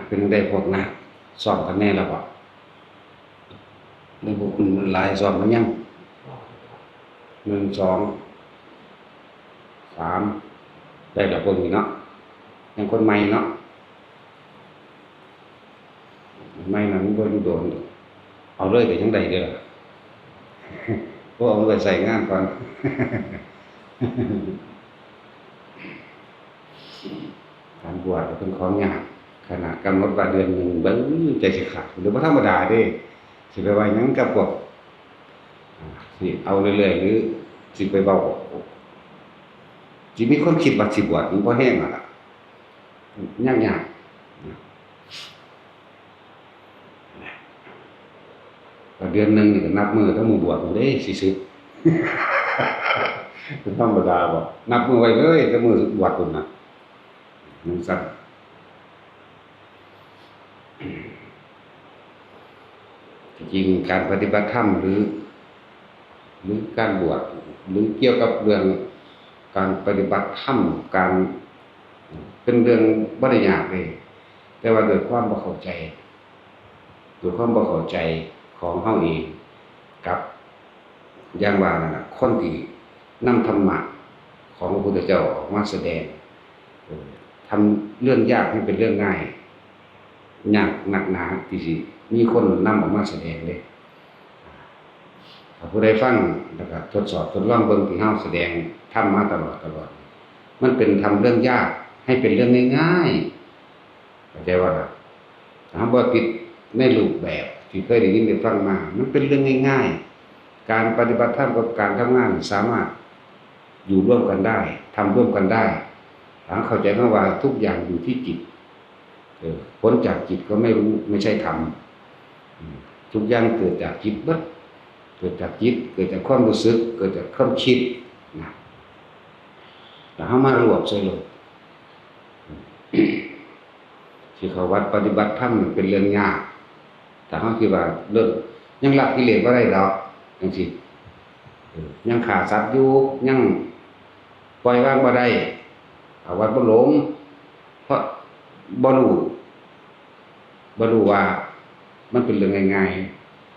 เป็นได้พวกนักสอบกันแน่แล้วบ่ในพวกหลายสอบมันยัง1 2 3ได้แล้วพวกนี้เนาะยังคนใหม่เนาะไม่นั้นบ่อยู่โดนเอาเลยไปจังได๋เด้อพวกเอาไปใส่งานก่อนการบวชเป็นของยากขนาดกำหนดว่าเดือนหนึ่งเบิ่งใจสิขาดหรือบ่ธรรมดาเด้สิไปว่าหยังกับพวกสิเอาเรื่อยๆหรือสิไปเว้าสิมีคนคิดว่าสิบวชมันบ่แห้งอ่ะล่ะยากๆก็เดือนหนึงนี่ก็นับมื้อทั้งมื้อบวชพุ่นเด้สิสึกเป็นธรรมดาบ่นับมื้อไว้เลยแต่มื้อบวชพุ่นน่ะมันสั่นจริงๆการปฏิบัติธรรมหรือการบวชหรือเกี่ยวกับเรื่องการปฏิบัติธรรมการเป็นเรื่องบ่ได้ยากเลยแต่ว่าด้วยความบ่เข้าใจของเฮาเองกับอย่างว่านั่นน่ะคนที่นำธรรมะของพระพุทธเจ้าออกมาแสดงทำเรื่องยากให้เป็นเรื่องง่ายยากหนักหนาที่สิมีคนนำออกมาแสดงเลยถ้าผู้ใดฟังแล้วก็ทดสอบทดลองเบิ่งที่เฮาแสดงทำมาตลอดมันเป็นทำเรื่องยากให้เป็นเรื่องง่ายๆเข้าใจว่าล่ะถ้าบ่ติดในรูปแบบที่เคยได้ยินได้ฟังมามันเป็นเรื่องง่ายๆการปฏิบัติธรรมกับการทำงานสามารถอยู่ร่วมกันได้ทำร่วมกันได้ถ้าเข้าใจคำว่าทุกอย่างอยู่ที่จิตผลจากจิตก็ไม่รู้ไม่ใช่ธรรมทุกอย่างเกิดจากจิตเบิดเกิดจากจิตเกิดจากความรู้สึกเกิดจากความคิดนะแล้วเฮามารวบใส่เลยที่เขาวัดปฏิบัติธรรมเป็นเรื่องยากแต่เฮาคิดว่าเรื่องยังละกิเลสบ่ได้ดอกจังซี่ยังฆ่าสัตว์อยู่ยังปล่อยวางบ่ได้เอาวัดบ่หลงเพราะบ่รู้ว่ามันเป็นเรื่องง่าย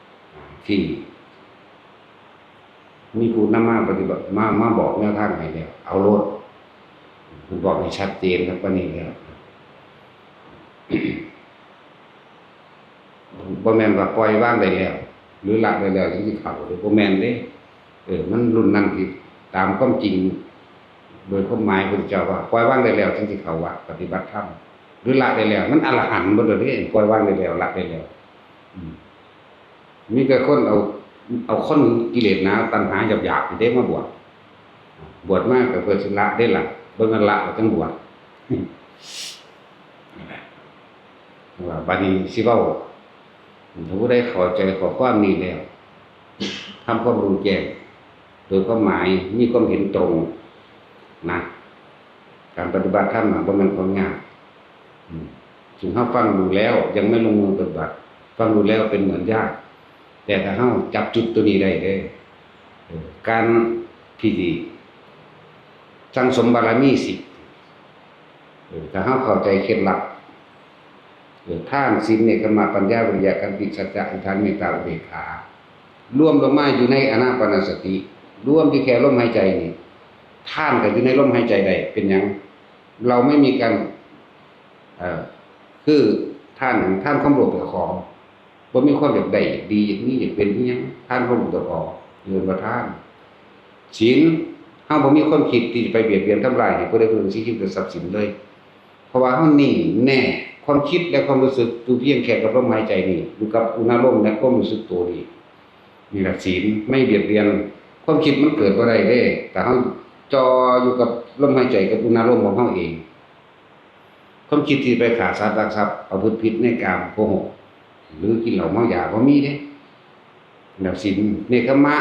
ๆที่มีผู้นำมาปฏิบัติมาบอกแนวทางให้แล้วเอาโลดมันบอกให้ชัดเจนครับปานนี้แล้วบ่แม่นว่าปล่อยวางได้แล้วหรือละได้แล้วจังสิเข้าหรือบ่แม่นเด้มันรุ่นนั้นที่ตามความจริงโดยความหมายพระพุทธเจ้าว่าปล่อยวางได้แล้วจังสิเข้าวัดปฏิบัติธรรมหรือละได้แล้วมันอรหันต์บ่เด้อปล่อยวางได้แล้วละได้แล้วมีแต่คนเอาคนกิเลสหนาตัณหาหยาบๆเด้มาบวชมาก็เพื่อสิละได้ล่ะเบิ่งอันละแล้วจังบวชว่าบัดนี้สิเว้าถ้าผู้ใดเข้าใจข้อความนี้แล้วทำความรู้แจ้งโดยความหมายมีความเห็นตรงนะการปฏิบัติธรรมบ่แม่นของยากถึงเฮาฟังดูแล้วยังไม่ลงมือปฏิบัติฟังดูแล้วเป็นเหมือนยากแต่ถ้าเฮาจับจุดตัวนี้ได้เด้การที่สั่งสมบารมี10ถ้าเฮาเข้าใจเคล็ดลับทานศีลเนกขัมมะปัญญาวิริยะขันติสัจจะอธิษฐานเมตตาอุเบกขารวมลงมาอยู่ในอานาปานสติรวมที่แค่ลมหายใจนี่ท่านก็อยู่ในลมหายใจได้เป็นหยังเราไม่มีการคือท่านความโลภเป็นของบ่มีความอยากได้ดีอย่างนี้อยากเป็นอีหยังท่านความโลภเป็นของเรียกว่าท่านศีลเฮาบ่มีความคิดที่จะไปเบียดเบียนทำลายให้ผู้ใดผู้หนึ่งสิคิดเป็นทรัพย์สินเลยเพราะว่าเฮานิ่งแน่ความคิดและความรู้สึกอยู่เพียงแค่กับลมหายใจนี่อยู่กับอุณหภูมิและความรู้สึกตัวนี่แหละศีลไม่เบียดเบียนความคิดมันเกิดบ่ได้เด้แต่เฮาจ่ออยู่กับลมหายใจกับอุณหภูมิของเฮาเองความคิดที่ไปฆ่าสัตว์ลักทรัพย์ประพฤติผิดในกามโกหกหรือกินเหล้าเมายาบ่มีเด้แล้วศีลเนกขัมมะ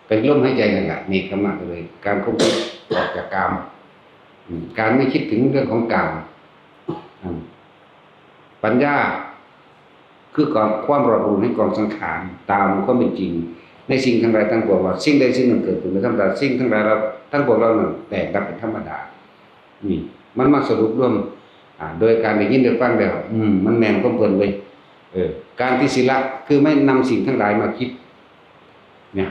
เป็นลมหายใจนั่นแหละเนกขัมมะก็เลยการควบคุมออกจากกามการไม่คิดถึงเรื่องของกามปัญญาคือความรอบรู้ในกองสังขารตามความเป็นจริงในสิ่งทั้งหลายทั้งปวงว่าสิ่งใดสิ่งหนึ่งเกิดขึ้นเป็นธรรมดาสิ่งทั้งหลายเราทั้งปวงเรานั้นแตกดับเป็นธรรมดานี่มันมาสรุปรวม โดยการได้ยินได้ฟังแล้วมันแม่นความเพิ่นเว้ยการที่สิละคือไม่นำสิ่งทั้งหลายมาคิดเนี่ย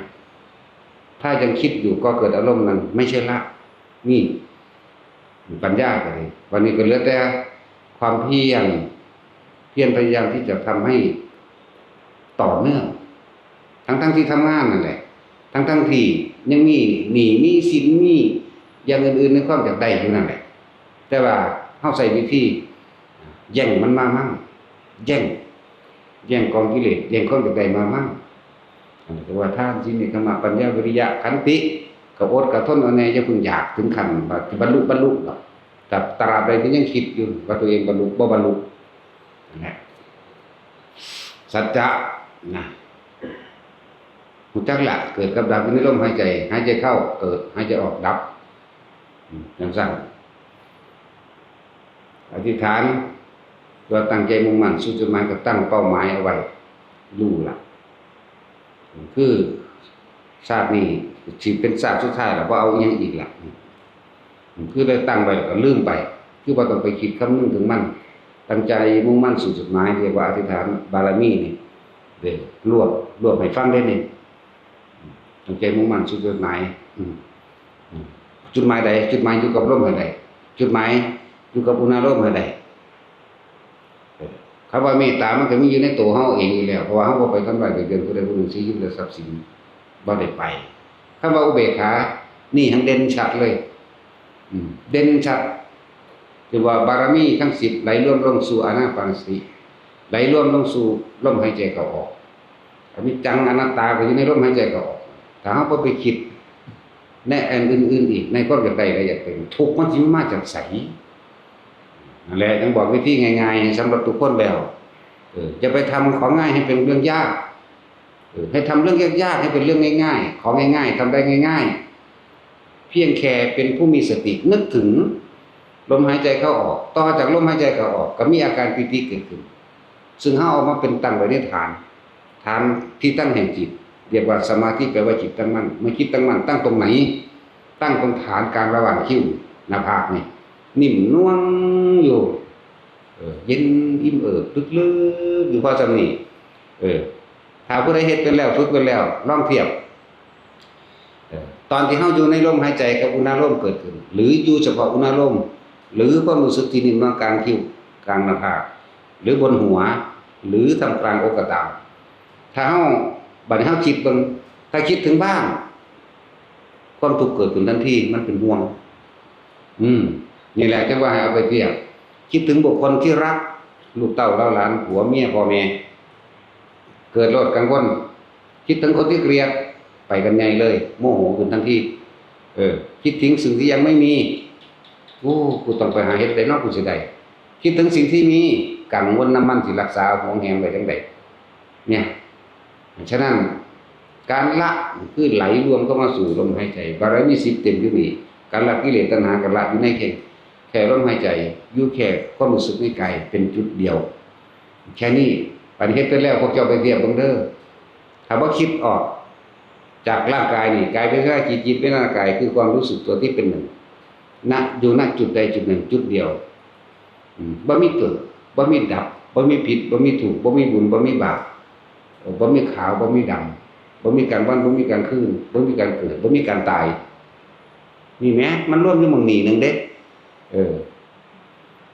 ถ้ายังคิดอยู่ก็เกิดอารมณ์นั้นไม่ใช่ละนี่ปัญญาก็เลยวันนี้ก็เหลือแต่ความเพียรพยายามที่จะทำให้ต่อเนื่องทั้งที่ทำงานนั่นแหละทั้งที่ยังมีหนี้มีสินมีอย่างอื่นๆในความอยากได้อยู่นั่นแหละแต่ว่าเฮาใช้วิธีแย่งมันมามั่งแย่งกองกิเลสแย่งความอยากได้มามั่งแต่ว่าท่านสิมีธรรมะปัญญาวิริยะขันติก็อดก็ทนเอาแน่อย่าเพิ่งอยากถึงขั้นว่าจะบรรลุหรอกแต่ตราบใดที่ยังคิดอยู่ว่าตัวเองบรรลุบ่บรรลุนั่นแหละสัจจะนะรู้จักละเกิดกับดับอยู่ในลมหายใจเข้าเกิดหายใจออกดับอย่างสั้นอธิษฐานว่าตั้งใจมุ่งมั่นสู่จุดหมายก็ตั้งเป้าหมายเอาไว้รู้ละคือชาตินี้สิเป็นชาติสุดท้ายแล้วบ่เอาอีหยังอีกล่ะคือได้ตั้งไว้ก็ลืมไปคือบ่ต้องไปคิดคำนึงถึงมันตั้งใจมุ่งมั่นสู่จุดหมายเรียกว่าอธิษฐานบารมีนี่เด้รวบให้ฟังได้นี่ตั้งใจมุ่งมั่นสู่จุดหมายจุดหมายใดจุดหมายอยู่กับลมหายใจจุดหมายอยู่กับอุณหภูมิหายใจคำว่าเมตตามันก็มีอยู่ในตัวเฮาเองอยู่แล้วเพราะว่าเฮาบ่ไปทำลายเดือนผู้ใดผู้หนึ่งสิยึดเหลือทรัพย์สินบ่ได้ไปคำว่าอุเบกขานี่ทั้งเด่นชัดเลยเด่นชัดคือว่าบารมีทั้ง10ไหลรวมลงสู่อานาปานสติไหลรวมลงสู่ลมหายใจเข้าออกอนิจจังอนัตตาก็อยู่ในลมหายใจเข้าออกถ้าเฮาบ่ไปคิดในอันอื่นๆอีกในความอยากได้และอยากเป็นทุกข์มันสิมาจากไสนั่นแหละยังบอกวิธีง่ายๆสำหรับทุกคนแล้วจะไปทำของง่ายให้เป็นเรื่องยากให้ทำเรื่องยากๆให้เป็นเรื่องง่ายๆของง่ายๆทำได้ง่ายๆเพียงแค่เป็นผู้มีสตินึกถึงลมหายใจเข้าออกต่อจากลมหายใจเข้าออกก็มีอาการปิติเกิดขึ้นซึ่งเฮาเอามาเป็นตั้งไว้ในฐานที่ตั้งแห่งจิตเรียกว่าสมาธิแปลว่าจิตตั้งมั่นไม่คิดตั้งมั่นตั้งตรงไหนตั้งตรงฐานกลางระหว่างคิ้วหน้าผากนี่นิ่มนวลอยู่เย็นอิ่มลึกๆอยู่พอสำนี้ถ้าผู้ใดเฮ็ดเป็นแล้วฝึกเป็นแล้วลองเทียบตอนที่เฮาอยู่ในลมหายใจกับอุณหภูมิเกิดขึ้นหรืออยู่เฉพาะอุณหภูมิหรือความรู้สึกที่นิ่มกลางคิ้วกลางหน้าผากหรือบนหัวหรือทำกลางอกก็ตามถ้าเฮาบัดนี้เฮาคิดเบิ่งถ้าคิดถึงบ้านความทุกข์เกิดขึ้นทันทีมันเป็นห่วงนี่แหละจังว่าให้เอาไปเทียบคิดถึงบุคคลที่รักลูกเต้าหลานผัวเมียพ่อแม่เกิดโลดกังวลคิดถึงคนที่เกลียดไปกันใหญ่เลยโมโหขึ้นทันทีคิดถึงสิ่งที่ยังไม่มีกูต้องไปหาเฮ็ดได้เนาะกูสิได้คิดถึงสิ่งที่มีกังวลน้ำมันสิรักษาของแหงไว้จังได๋เนี่ยฉะนั้นการละคือไหลรวมเข้ามาสู่ลมหายใจบารมี10เต็มอยู่นี่การละกิเลสตัณหากับละอยู่ในแค่ลมหายใจอยู่แค่ความรู้สึกในกายเป็นจุดเดียวแค่นี้ปฏิเฮ็ดไปแล้วพวกเจ้าไปเทียบเบิ่งเด้อถ้าว่าคิดออกจากร่างกายนี่กายเป็นร่างจิตเป็นร่างกายคือความรู้สึกตัวที่เป็นหนึ่งอยู่ณจุดใดจุดหนึ่งจุดเดียวบ่มีเกิดบ่มีดับบ่มีผิดบ่มีถูกบ่มีบุญบ่มีบาปบ่มีขาวบ่มีดำบ่มีการวันบ่มีการคืนบ่มีการเกิดบ่มีการตายนี่แหมมันรวมอยู่หม้องนี้นึงเด้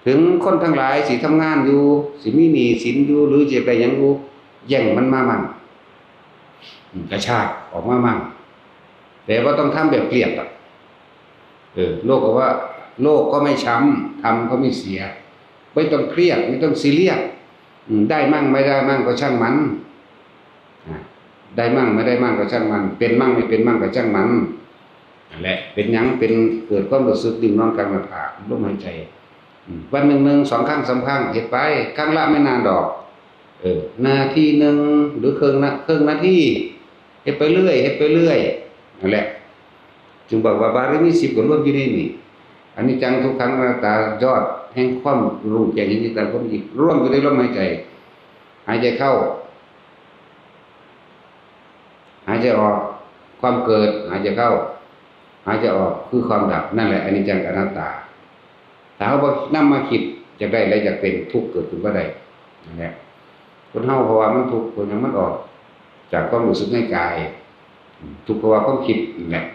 ถึงคนทั้งหลายสิทำงานอยู่สิมีหนี้สินอยู่หรือจะไปหยังอยู่แย่งมันมามั่งกระชากออกมามั่งแต่ว่าต้องทำแบบเกลียดโลกก็ว่าโลกก็ไม่ช้ำทำก็ไม่เสียไม่ต้องเครียดไม่ต้องซีเรียสได้มั่งไม่ได้มั่งก็ช่างมันได้มั่งไม่ได้มั่งก็ช่างมันเป็นมั่งไม่เป็นมั่งก็ช่างมันนั่นแหละเป็นหยังเป็นเกิดความรู้สึกดิ่งนอนกลางหน้าผากลมหายใจวันหนึ่ง2ครั้ง3ครั้งเฮ็ดไปครั้งละไม่นานดอกนาทีนึงหรือครึ่งนาทีเฮ็ดไปเรื่อยนั่นแหละจึงบอกว่าบารมี10ก็รวมอยู่ในนี่อันนี้จังทุกครั้งอนัตตายอดแห่งความรู้แจ้งเห็นจิตตามความจริงรวมอยู่ในลมหายใจหายใจเข้าหายใจออกความเกิดหายใจเข้าหายใจออกคือความดับนั่นแหละอนิจจังอนัตตาถ้าเฮาบ่นำมาคิด อยากได้และอยากเป็นทุกข์เกิดขึ้นบ่ได้นั่นแหละคนเฮาเพราะว่ามันทุกข์คนยังมันออกจากความรู้สึกในกายทุกข์เพราะว่าความคิดนั่นแหละ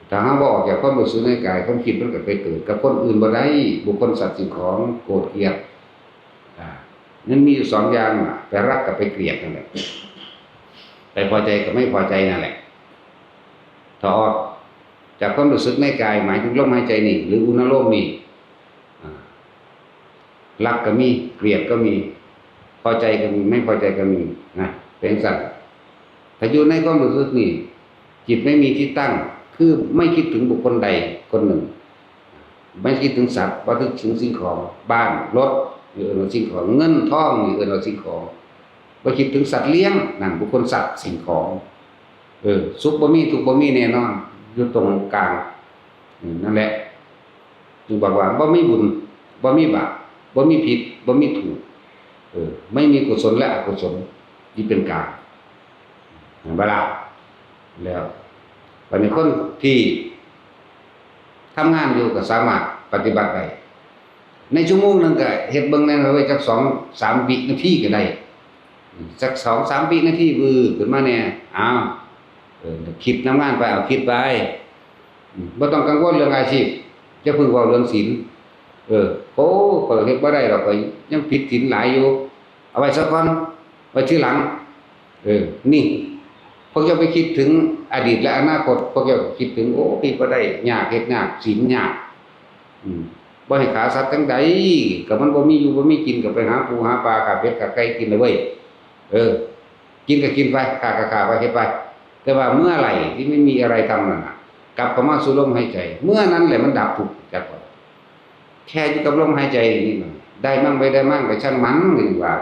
ถ้าเฮาบ่ออกจากความรู้สึกในกายความคิดมันก็ไปเกิดกับคนอื่นบ่ได้บุคคลสัตว์สิ่งของโกรธเกลียดนั่นมีอยู่2อย่างไปรักกับไปเกลียดนั่นแหละไปพอใจกับไม่พอใจนั่นแหละถ้าออกจากความรู้สึกในกายหมายถึงลมหายใจนี่หรืออุณโลมนี่รักก็มีเกลียดก็มีพอใจก็มีไม่พอใจก็มีนะเป็นสัตว์ถ้าอยู่ในความรู้สึกนี่จิตไม่มีที่ตั้งคือไม่คิดถึงบุคคลใดคนหนึ่งไม่คิดถึงสัตว์ไม่คิดถึงสิ่งของบ้านรถหรือสิ่งของเงินทองหรือสิ่งของไม่คิดถึงสัตว์เลี้ยงนั่นบุคคลสัตว์สิ่งของสุขบ่มีทุกข์บ่มีแน่นอนอยู่ตรงกลางนั่นแหละจึงบอกว่าบ่มีบุญบ่มีบาปบ่มีผิดบ่มีถูกไม่มีกุศลและอกุศลที่เป็นกลางเวลาแล้ววันนี้คนที่ทำงานอยู่ก็สามารถปฏิบัติได้ในชั่วโมงนึงก็เฮ็ดเบิ่งได้ไว้จัก2-3 วินาทีก็ได้สัก2-3 วินาทีขึ้นมาแน่อ้าวคิดทำงานไปเอาคิดไปบ่ต้องกังวลเรื่องอาชีพจะพึ่งเว้าเรื่องศีลโอ้ข้อยเฮ็ดบ่ได้ดอกข้อยยังผิดศีลหลายอยู่เอาไว้สักก่อนไว้ทีหลังนี่พวกเจ้าไปคิดถึงอดีตและอนาคตพวกเจ้าคิดถึงโอ้พี่บ่ได้ยากเฮ็ดยากศีลยากบ่ให้ขาสัตว์จังใดก็มันบ่มีอยู่บ่มีกินก็ไปหาปูหาปลาฆ่าเป็ดฆ่าไก่กินเลยเว้ยกินก็กินไปฆ่าก็ฆ่าไปเฮ็ดไปแต่ว่าเมื่อไหร่ที่ไม่มีอะไรทำนั่นน่ะกลับเข้ามาสู่ลมหายใจเมื่อนั้นแหละมันดับทุกข์จักว่าแค่อยู่กับลมหายใจนี่มันได้มั่งไปได้มั่งก็ช่างมันนี่ว่า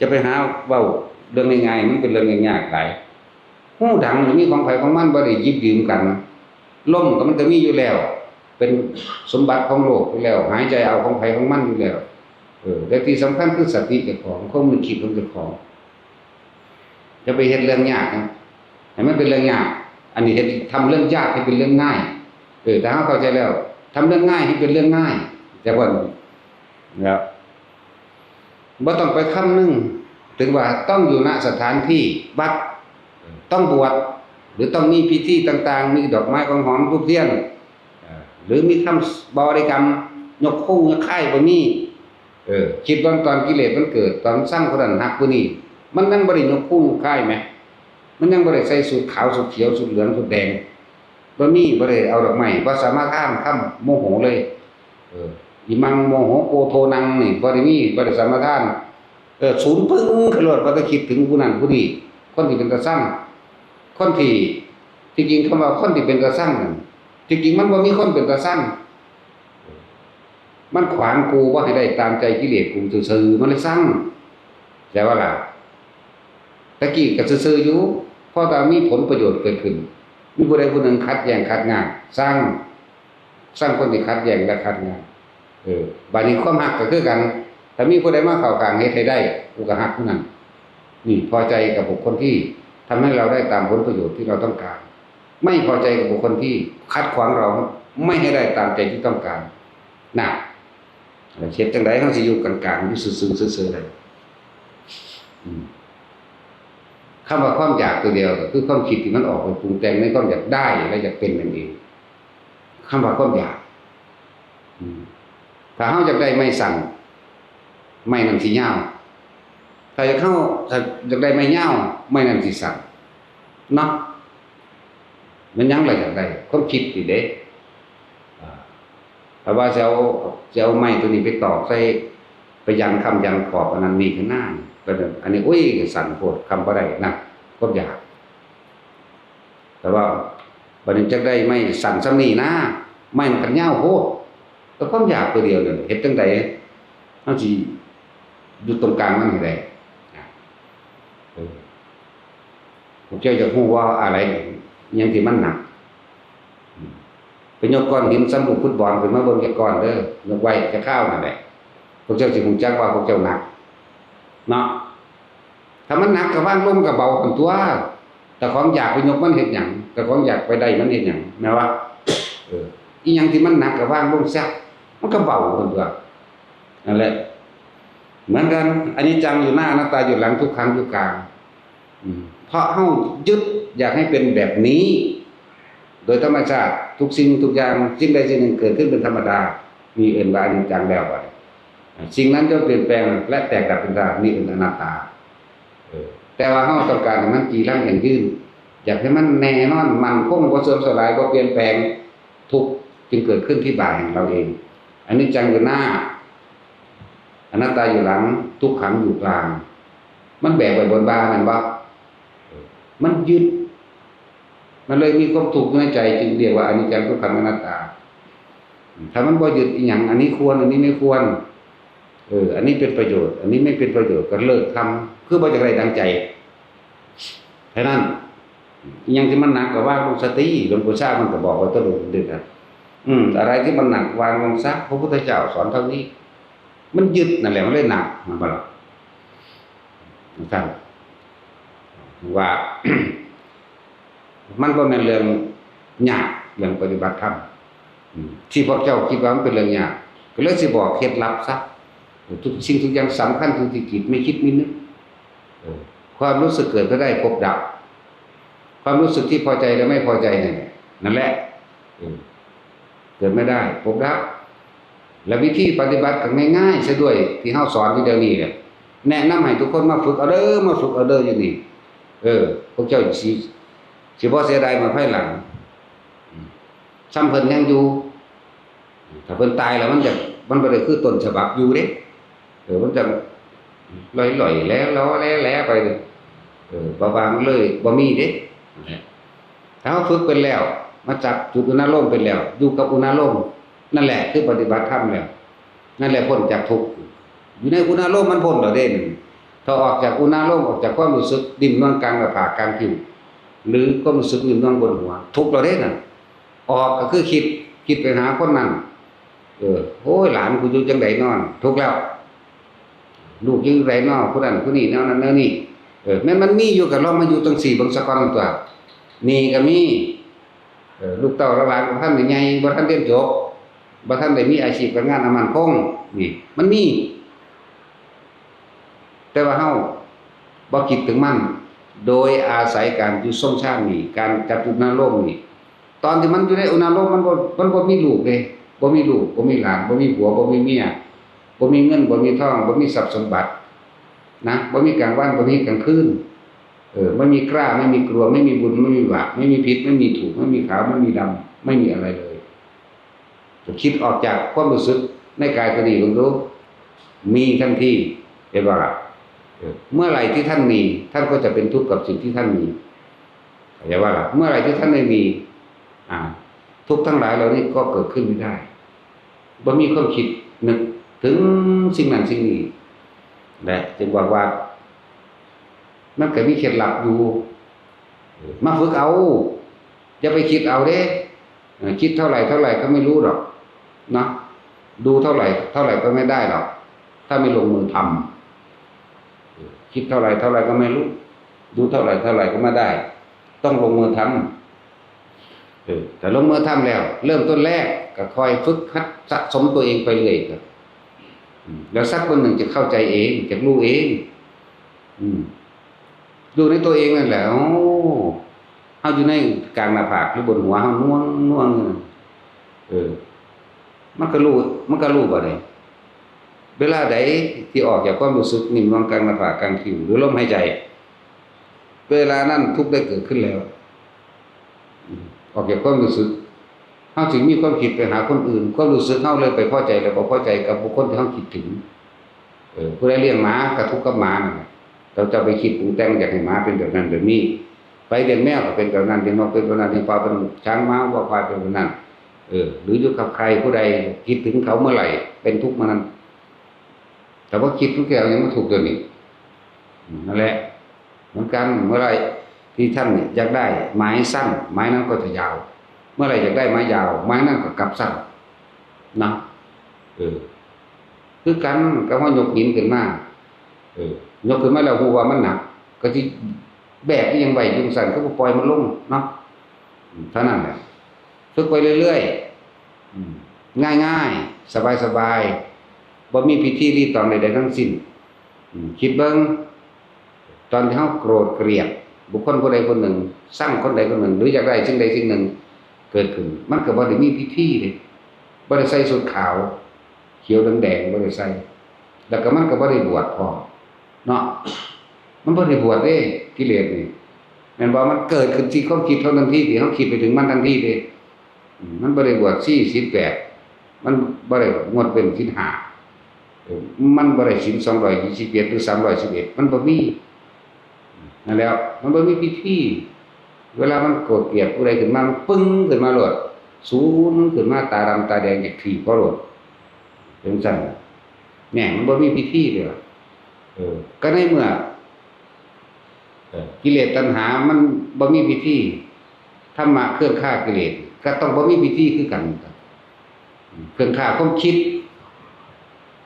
จะไปหาเว้าเรื่องง่ายๆมันเป็นเรื่องยากๆหลายหูดังมีของไผของมันบ่ได้หยิบยืมกันลมก็มันก็มีอยู่แล้วเป็นสมบัติของโลกอยู่แล้วหายใจเอาของไผของมันอยู่แล้วแต่ที่สำคัญคือสติเจ้าของความนึกคิดของเจ้าของจะไปเฮ็ดเรื่องยากนะให้มันเป็นเรื่องยากอันนี้เฮ็ดทำเรื่องยากให้เป็นเรื่องง่ายแต่เฮาเข้าใจแล้วทำเรื่องง่ายให้เป็นเรื่องง่ายแต่ว่าแล้วบ่ต้องไปคำนึงถึงว่าต้องอยู่ณสถานที่วัดต้องบวชหรือต้องมีพิธีต่างๆมีดอกไม้ของหอมธูปเทียนหรือมีคำบริกรรมยกคู่ยกค่ายบ่มีคิดว่าตอนกิเลสมันเกิดตอนสร้างคนนั้นหักผู้นี้มันยังบ่ได้ยกคู่ยกค่ายมั้ยมันยังบ่ได้ใส่สูทขาวสูทเขียวสูทเหลืองสูทแดงบ่มีบ่ได้เอาดอกไม้บ่สามารถข้ามคำโมโหเลยอิมังโมโหโกโทนังนี่บ่ได้มีบ่ได้สามารถทานศูนย์พึ่งขลวดบ่ได้คิดถึงผู้นั้นผู้นี้คนที่เป็นตาสร้างคนที่จริงๆคำว่าคนที่เป็นตาสร้างนั่นจริงๆมันบ่มีคนเป็นตาสร้างมันขวางกูบ่ให้ได้ตามใจกิเลสกูซื่อๆมันเลยสร้างแต่ว่าล่ะตะกี้ก็ซื่อๆอยู่เพราะถ้ามีผลประโยชน์เกิดขึ้นมีผู้ใดผู้หนึ่งขัดแย้งขัดงานสร้างคนที่ขัดแย้งและขัดงานบัดนี้ความฮักก็คือกันถ้ามีผู้ใดมาเข้าข้างเฮ็ดให้ได้กูก็ฮักผู้นั้นนี่พอใจกับบุคคลที่ทำให้เราได้ตามผลประโยชน์ที่เราต้องการไม่พอใจกับบุคคลที่คัดขวางเราไม่ให้ได้ตามใจที่ต้องการน่ะเฮ็ดจังได๋เฮาสิอยู่กลางๆอยู่ซื่อๆได้คำว่าความอยากตัวเดียวก็คือความคิดที่มันออกไปปรุงแต่งในความอยากได้และอยากเป็นนั่นเองคำว่าความอยากถ้าเฮาอยากได้ไม้สั่นไม้นั่นสิยาวถ้าอยากได้ไม้ยาวไม้นั่นสิสั่นเนาะมันยังล่ะอยากได้ความคิดนี่เด้ถ้าว่าจะเอาไม้ตัวนี้ไปตอกใส่ไปยันคำยันขอบอันนั้นมีข้างหน้าก็อันนี้อุ้ยสั่นโพดคำบ่ได้นะความอยากแต่ว่าบัดนี้จักได้ไม่สั่นซำนี้นะไม้มันก็ยาวโพดก็ความอยากตัวเดียวนั่นเฮ็ดจังได๋เฮาสิอยู่ตรงกลางมันให้ได้ผมเจ้าจะฮู้ว่าอะไรยังที่มันหนักไปยกก้อนหินสำลูกฟุตบอลขึ้นมาเบิ่งจักก้อนเด้อยกไว้จะข้าวนั่นแหละพวกเจ้าสิฮู้จักว่าพวกเจ้าหนักเนาะถ้ามันหนักก็วางลงก็เบากันตัวแต่ของอยากไปยกมันเฮ็ดหยังแต่ของอยากไปได้มันเฮ็ดหยังแม่ว่าอีหยังที่มันหนักก็วางลงซะมันก็เบากันตัว นั่นแหละเหมือนกันอนิจจังอยู่หน้าอนัตตาอยู่หลังทุกขังอยู่กลางเพราะเฮายึดอยากให้เป็นแบบนี้โดยธรรมชาติทุกสิ่งทุกอย่างสิ่งใดสิ่งหนึ่งเกิดขึ้นเป็นธรรมดามีเอิ้นว่าอนิจจังแล้วบัดสิ่งนั้นจะเปลี่ยนแปลงและแตกดับเป็นธรรมดานี่เอิ้นอนัตตาแต่ว่าเฮาต้องการให้มันจีรังยั่งยืนอยากให้มันแน่นอนมั่นคงบ่เสื่อมสลายบ่เปลี่ยนแปลงทุกจึงเกิดขึ้นที่บ่ายของเราเองอนิจจังอยู่หน้าอนัตตาอยู่หลังทุกขังอยู่กลางมันแบกไว้บนบ่านั่นบ่มันยึดมันเลยมีความทุกข์ในใจจึงเรียกว่าอนิจจังทุกขังอนัตตาถ้ามันบ่ยึดอีหยังอันนี้ควรอันนี้ไม่ควรอันนี้เป็นประโยชน์อันนี้ไม่เป็นประโยชน์ก็เลิกทำคือบ่จักได้ดังใจแค่นั้นอีหยังที่มันหนักก็วางลงสติหลวงปู่ชามันก็บอกไว้ตลอดดึกครับอะไรที่มันหนักวางลงซะพระพุทธเจ้าสอนเท่านี้มันยึดนั่นแหละมันเลยหนักมันบ่ล่ะนะครับว่า มันบ่แม่นเรื่องยากเรื่องปฏิบัติธรรมที่พวกเจ้าคิดว่ามันเป็นเรื่องยากก็เลยสิบอกเคล็ดลับซะทุกสิ่งทุกอย่างสำคัญทุกที่จิตไม่คิดไม่นึกความรู้สึกเกิดก็ได้พบดับความรู้สึกที่พอใจและไม่พอใจนั่นแหละเกิดไม่ได้พบดับและวิธีปฏิบัติก็ง่ายๆซะด้วยที่เฮาสอนอยู่เดี๋ยวนี้เนี่ยแนะนำให้ทุกคนมาฝึกเอาเด้อมาฝึกเอาเด้ออยู่นี่พวกเจ้าสิบ่เสียดายมาภายหลังซ้ำเพิ่นยังอยู่ถ้าเพิ่นตายแล้วมันบ่ได้คือต้นฉบับอยู่เด้มันจะลอยๆแล้วล้อแล้วไปบ่วางเลยบ่มีเด้ถ้าเราฝึกเป็นแล้วมาจับจุดอุณาโลมเป็นแล้วอยู่กับอุณาโลมนั่นแหละคือปฏิบัติธรรมแล้วนั่นแหละพ้นจากทุกข์อยู่ในอุณาโลมมันพ้นแล้วเด้ถ้าออกจากอุณาโลมออกจากความรู้สึกดิ่มนวลกลางหน้าผากกลางคิ้วหรือความรู้สึกดิ่มนวลบนหัวทุกข์แล้วเด้น่ะออกก็คือคิดไปหาคนนั้นโอ้ยหลานกูอยู่จังได๋นอนทุกข์แล้วลูกอยู่ไดนอผู้นั้นผู้นี้แนวนั้นแนวนี้แม้มันมีอยู่ก็ลองมาอยู่จังซี่เบิ่งซะก่อนตัวนี่ก็มีลูกเต้าหลานของท่านใหญ่บ่ทันเรียนจบบ่ทันได้มีอาชีพการงานมั่นคงนี่มันมีแต่ว่าเฮาบ่คิดถึงมันโดยอาศัยการอยู่ทรงฌานนี่การจับจุดนาโลมนี่ตอนที่มันอยู่ในอุณาโลมมันบ่มีลูกเด้บ่มีลูกบ่มีหลานบ่มีผัวบ่มีเมียบ่มีเงินบ่มีทองบ่มีทรัพย์สมบัตินะบ่มีกลางวันบ่มีกลางคืนไม่มีกล้าไม่มีกลัวไม่มีบุญไม่มีบาปไม่มีผิดไม่มีถูกไม่มีขาวไม่มีดำไม่มีอะไรเลยคิดออกจากความรู้สึกในกายตัวนี้ลงดูมีทันทีเห็นว่าเมื่อไหร่ที่ท่านมีท่านก็จะเป็นทุกข์กับสิ่งที่ท่านมีเห็นว่าเมื่อไหร่ที่ท่านไม่มีทุกข์ทั้งหลายเหล่านี้ก็เกิดขึ้นไม่ได้บ่มีความคิดนึกถึงสิ่งนั้นสิ่งนี้และจึงบอกว่ามันก็มีเคล็ดลับอยู่มาฝึกเอาอย่าไปคิดเอาเด้คิดเท่าไหร่ก็ไม่รู้หรอกนะดูเท่าไหร่ก็ไม่ได้หรอกถ้าไม่ลงมือทำคิดเท่าไหร่ก็ไม่รู้ดูเท่าไหร่ก็ไม่ได้ต้องลงมือทำแต่ลงมือทำแล้วเริ่มต้นแรกก็คอยฝึกหัดสะสมตัวเองไปเรื่อยครับแล้วสักวันหนึ่งจะเข้าใจเองจะรู้เองดูในตัวเองนั่นแหละเฮาอยู่ในกลางหน้าผากหรือบนหัวเฮาน่วงมันก็รู้บ่ได้เวลาใดที่ออกจากความรู้สึกนิ่มนวลกลางหน้าผากกลางคิ้วหรือลมหายใจเวลานั้นทุกข์ได้เกิดขึ้นแล้วออกจากความรู้สึกเฮาจึงมีความคิดไปหาคนอื่นความรู้สึกเฮาเลยไปพอใจแล้วบ่พอใจกับบุคคลที่เฮาคิดถึงผู้ใดเลี้ยงหมาก็ทุกข์กับหมานั่นแหละเราจะไปคิดปรุงแต่งอยากให้หมาเป็นแบบนั้นแบบนี้ไปเลี้ยงแมวก็เป็นแบบนั้นเลี้ยงนกเป็นแบบนั้นเลี้ยงปลาเป็นช้างม้าวัวควายเป็นแบบนั้นหรืออยู่กับใครผู้ใดคิดถึงเขาเมื่อไหร่เป็นทุกข์เมื่อนั้นแต่ว่าคิดทุกแก้วยังไม่ถูกตัวนี้นั่นแหละเหมือนกันเมื่อไหร่ที่ท่านอยากได้ไม้สั้นไม้นั้นก็จะยาวเมื่อไหร่อยากได้ไม้ยาวไม้นั้นก็กลับสั้นนะคือกันกับว่ายกหินขึ้นมายกขึ้นมาแล้วฮู้ว่ามันหนักก็ที่แบกยังไหวจังสั่นก็ปล่อยมันลงเนาะเท่านั้นแหละฝึกไปเรื่อยๆง่ายๆสบาย บ่มีพิธีรีตองใดๆทั้งสิ้นคิดเบิ่งตอนที่เฮาโกรธเกลียดบุคคลผู้ใดคนหนึ่งสร้างคนใดคนหนึ่งหรืออยากได้สิ่งใดสิ่งหนึ่งเกิดขึ้นมันก็บ่ได้มีพิธีเด้บ่ได้ใส่ชุดขาวเขียวแดงๆบ่ได้ใส่แล้วก็มันก็บ่ได้บวชพอเนาะมันบ่ได้บวชเด้กิเลสนี่แม่นบ่มันเกิดขึ้นที่ความคิดเท่านั้นที่เฮาคิดไปถึงมันทันทีเด้มันบ่ได้บวช48มันบ่ได้งดเว้นศีล5มันบ่ได้ศีล221หรือ311มันบ่มีนั่นแล้วมันบ่มีพิธีเวลามันโกรธเกลียดผู้ใดขึ้นมามันปึ้งขึ้นมาโลดสูงขึ้นมาตาดำตาแดงอยากถีบเขาโลดเป็นจังแหน่มันบ่มีพิธีเลยก็ในเมื่อกิเลสตัณหามันบ่มีพิธีธรรมะเครื่องฆ่ากิเลสก็ต้องบ่มีพิธีคือกันเครื่องฆ่าความคิด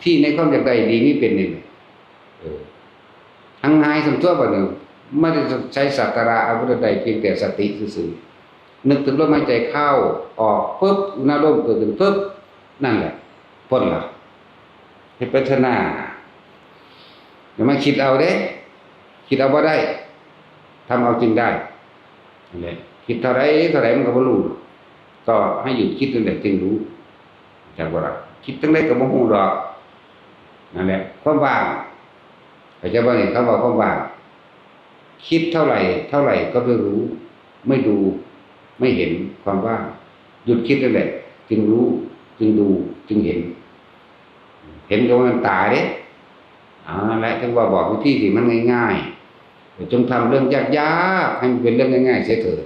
ที่ในความอยากได้ดีนี่เป็นนี่ทั้งง่ายสมตัวบ่นึงไม่ได้ใช้สักการะอาวุธใดเพียงแต่สติซื่อๆนึกถึงลมหายใจเข้าออกปึ๊บอุณหภูมิเกิดขึ้นปึ๊บนั่นแหละพ้นละให้พัฒนาอย่ามาคิดเอาเด้คิดเอาบ่ได้ทำเอาจริงได้นั่นแหละคิดเท่าไรมันก็บ่รู้ก็ให้หยุดคิดตั้งแต่จึงรู้จักบ่ล่ะคิดตั้งแต่ก็บ่ฮู้ดอกนั่นแหละความว่างเข้าใจบ่นี่คำว่าความว่างคิดเท่าไหร่ก็ไม่รู้ไม่ดูไม่เห็นความว่างหยุดคิดนั่นแหละจึงรู้จึงดูจึงเห็นกับมันตาเด้นั่นแหละถึงว่าบอกวิธีที่มันง่ายๆจงทำเรื่องยากๆให้มันเป็นเรื่องง่ายๆเสียเถิด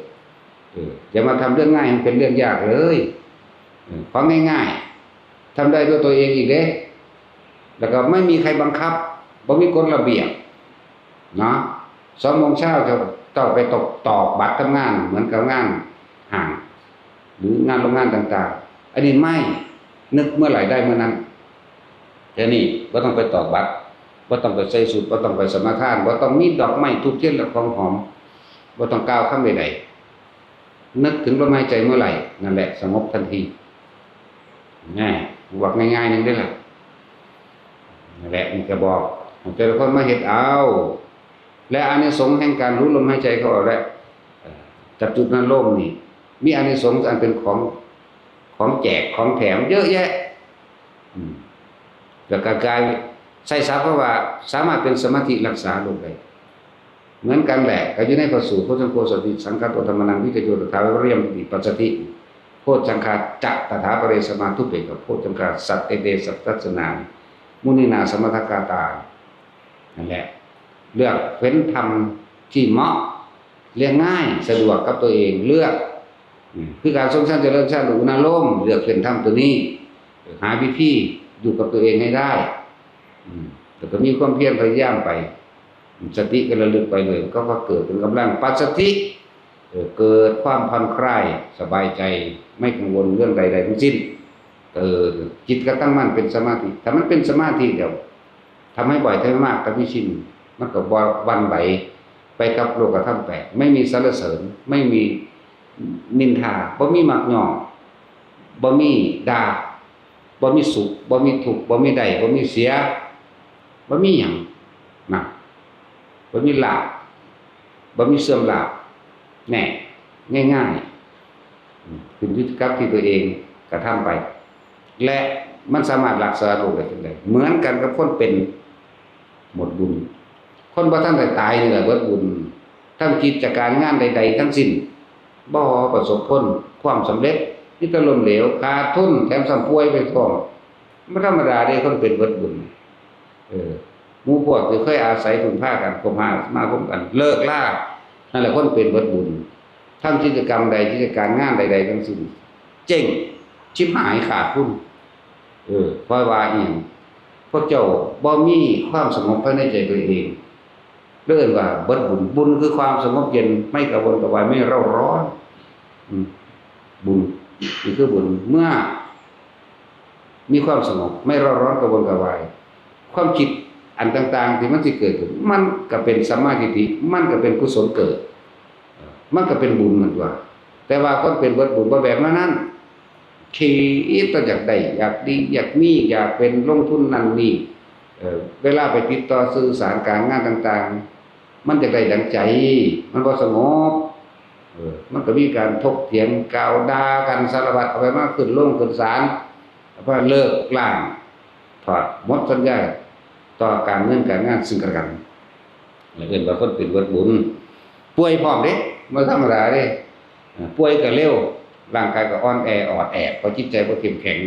อย่ามาทำเรื่องง่ายให้มันเป็นเรื่องยากเลยของง่ายๆทำได้ด้วยตัวเองอีกเด้แล้วก็ไม่มีใครบังคับบ่มีกฎระเบียบเนาะ2 โมงเช้าจะต้องไปตอกบัตรทำงานเหมือนกับงานห่างหรืองานโรงงานต่างๆอันนี้ไม่นึกเมื่อไหร่ได้เมื่อนั้นแต่นี่บ่ต้องไปตอกบัตรบ่ต้องไปใส่สูทบ่ต้องไปสมาทานบ่ต้องมีดอกไม้ธูปเทียนและของหอมบ่ต้องกล่าวคำใดๆนึกถึงลมหายใจเมื่อไหร่นั่นแหละสงบทันทีง่ายบอกง่ายๆนึงได้ล่ะนั่นแหละนี่ก็บอกแต่ละคนมาเฮ็ดเอาและอานิสงส์แห่งการรู้ลมหายใจเข้าออกและจับจุดนั้นโลมนี่มีอานิสงส์อันเป็นของแจกของแถมเยอะแยะแล้วก็กายใส่ศัพท์เพราะว่าสามารถเป็นสมาธิรักษาโรคได้เหมือนกันแหละก็อยู่ในพระสูตรโพชฌังโฆสติสังฆัตโตธรรมนังวิจโยตถาวิริยมติปัสสติโพชฌังคาจัตถาปเรสมาทุเปกโพชฌังคาสัตเตเดสัตตัสสนามุนินาสมถกาตานั่นแหละเลือกเฟ้นธรรมที่เหมาะเรียงง่ายสะดวกกับตัวเองเลือกคือการทรงชั้นเจริญชาติอุณาโลมเลือกเฟ้นธรรมตัวนี้หาวิธีอยู่กับตัวเองให้ได้แต่ก็มีความเพียรพยายามไปสติก็ระลึกไปเลยก็เกิดเป็นกำลังปัสสติเกิดความผ่อนคลายสบายใจไม่กังวลเรื่องใดๆทั้งสิ้นจิตก็ตั้งมั่นเป็นสมาธิถ้ามันเป็นสมาธิเดี๋ยวทำให้บ่อยทำให้มากก็ไม่ชินมันก็วันไหวไปกับโลกธรรม8ไม่มีสรรเสริญไม่มีนินทาบ่มีมักย่อบ่มีด่าบ่มีสุขบ่มีทุกข์บ่มีได้บ่มีเสียบ่มีหยังนะบ่มีลาภบ่มีเสื่อมลาภแน่ง่ายๆขึ้นอยู่กับที่ตัวเองกระทำไปและมันสามารถรักษาโรคได้จังได๋เหมือนกันกับคนเป็นหมดบุญคนบ่ทันได้ตายนี่แหละเบิดบุญทำกิจการงานใดๆทั้งสิ้นบ่ประสบผลความสำเร็จมีแต่ล้มเหลวขาดทุนแถมซ้ำป่วยไปพร้อมบ่ธรรมดาเด้คนเป็นเบิดบุญหมู่พวกที่เคยอาศัยพึ่งพากันคบหามาคบกันเลิกลานั่นแหละคนเป็นเบิดบุญทำกิจกรรมใดกิจการงานใดๆทั้งสิ้นเจ๊งชิบหายขาดทุนเพราะว่าอีหยังพวกเจ้าบ่มีความสงบภายในใจตัวเองเรียกว่าเบิดบุญคือความสงบเย็นไม่กระวนกระวายไม่เร่าร้อนบุญนี่คือบุญเมื่อมีความสงบไม่เร่าร้อนกระวนกระวายความคิดอันต่างๆที่มันสิเกิดขึ้นมันก็เป็นสัมมาทิฏฐิมันก็เป็นกุศลเกิดมันก็เป็นบุญเหมือนว่าแต่ว่าคนเป็นเบิดบุญบ่แบบนั้น คิดต้องอยากได้อยากดีอยากมีอยากเป็นลงทุนนั่นนี่เวลาไปติดต่อสื่อสารการงานต่างๆมันจะได้ดังใจมันบ่สงบมันก็มีการถกเถียงกล่าวด่ากันสารพัดเอาไปมาขึ้นลงขึ้นศาลเพราะเลิกล้างถอดหมดสัญญาต่อการเงินการงานซึ่งกันและกันแล้วเอิ้นว่าคนเป็นเบิดบุญป่วยพร้อมเด้บ่ธรรมดาเด้ป่วยก็เร็วร่างกายก็อ่อนแอออดแอเพราะจิตใจบ่เข้มแข็ง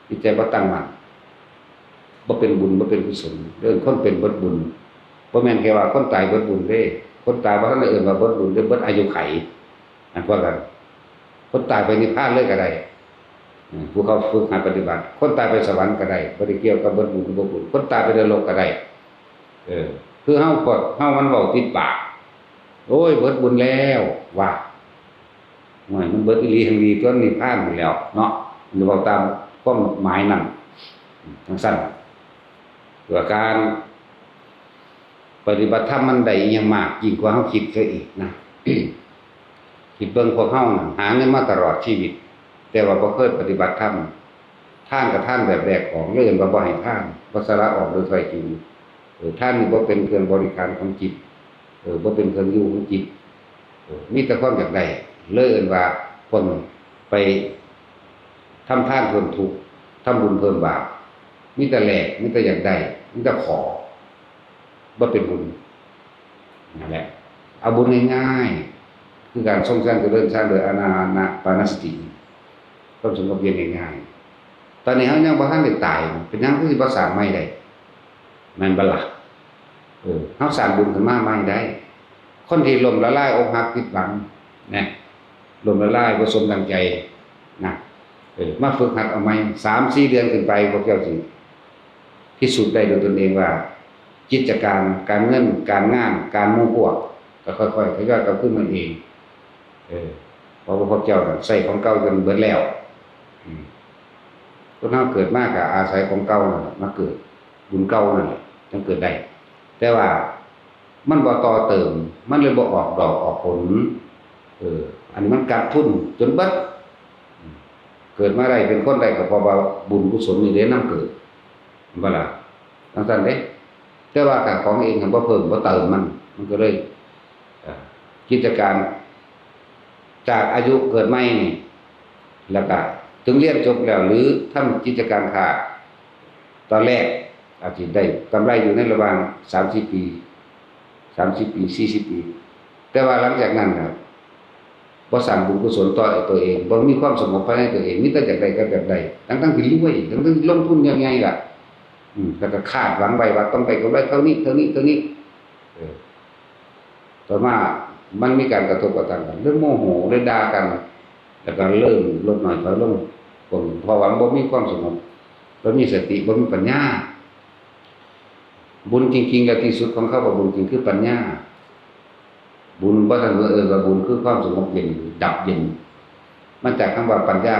จิตใจบ่ตั้งมั่นบ่เป็นบุญบ่เป็นกุศลเรื่องคนเป็นเบิดบุญบ่แม่นแค่ว่าคนตายเบิดบุญเด้คนตายบ่ทันได้เอิ้นว่าเบิดบุญหรือเบิดอายุไขอันพวกกันคนตายไปนิพพานเลยก็ได้ผู้เขาฝึกหัดปฏิบัติคนตายไปสวรรค์ก็ได้บ่ได้เกี่ยวกับเบิดบุญหรือบ่บุญคนตายไปนรกก็ได้คือเฮามันเว้าติดปากโอ้ยเบิดบุญแล้วว่าห่วยมันเบิดอีหลีแห่งดีตัวนิพพานหมดแล้วเนาะหรือว่าตามความหมายนั้นจังซั่นตัวการปฏิบัติธรรมมันได้ยังมากยิ่งกว่าเฮาคิดซะอีกนะ คิดเบิ่งพวกเฮาน่ะหาเงินมาตลอดชีวิตแต่ว่าบ่เคยปฏิบัติธรรมท่านกับท่านแบบแรกของเรื่องว่าบ่ให้ท่านบ่สละออกโดยถ้อยจริงท่านนี่บ่เป็นเครื่องบริการของจิตบ่เป็นเครื่องอยู่ของจิตมีแต่ความอยากได้เลยเอิ้นว่าคนไปทำทานเพิ่มทุกข์ทำบุญเพิ่มบาปมีแต่แลกมีแต่อยากได้มีแต่ขอบ่เป็นบุญนั่นแหละเอาบุญง่ายๆคือการทรงสร้างเจริญสร้างโดยอานาปานสติความสงบเย็นง่ายๆตอนนี้เฮายังบ่ทันได้ตายเป็นหยังคือสิบ่สร้างใหม่ได้แม่นบ่ล่ะเฮาสร้างบุญขึ้นมาใหม่ได้คนที่ล้มละลายอกหักผิดหวังนะล้มละลายบ่สมดังใจนะมาฝึกหัดเอาใหม่ 3-4 เดือนขึ้นไปพวกเจ้าสิพิสูจน์ได้ด้วยตนเองว่ากิจการเงินการงานการหมู่พวกก็ค่อยๆทยอยกลับขึ้นมาเองเพราะว่าพวกเจ้าใส่ของเก่าจนเบิดแล้วคนเฮาเกิดมาก็อาศัยของเก่านั่นมาเกิดบุญเก่านั่นแหละจึงเกิดได้แต่ว่ามันบ่ต่อเติมมันเลยบ่ออกดอกออกผลอันนี้มันกัดทุนจนเบิดเกิดมาได้เป็นคนได้ก็เพราะว่าบุญกุศลนี่ได้นำเกิดบ่ล่ะจังซั่นเด้แต่ว่าการของเองมันบ่เพิ่มบ่เติมมันก็เลยกิจการจากอายุเกิดใหม่นี่แล้วก็ถึงเรียนจบแล้วหรือทำกิจการค้าตอนแรกอาจสิได้กำไรอยู่ในระหว่าง30 ปี40 ปี แต่ว่าหลังจากนั้นครับบ่สร้างบุญกุศลต่อตัวเองบ่มีความสงบภายในตัวเองมีแต่อยากได้ก็แบบใดทั้งๆที่รวยทั้งๆที่ลงทุนยังไงล่ะแล้วก็คาดหวังไว้ว่าต้องได้กำไรเท่านี้ต่อมามันมีการกระทบกระทั่งกันเรื่องโมโหเรื่องด่ากันแล้วก็เริ่มลดน้อยถอยลงเพราะว่าบ่มีความสงบบ่มีสติบ่มีปัญญาบุญจริงๆแล้วที่สุดของเขาว่าบุญจริงคือปัญญาบุญบ่ทันว่าบุญคือความสงบเย็นดับเย็นมาจากคำว่าปัญญา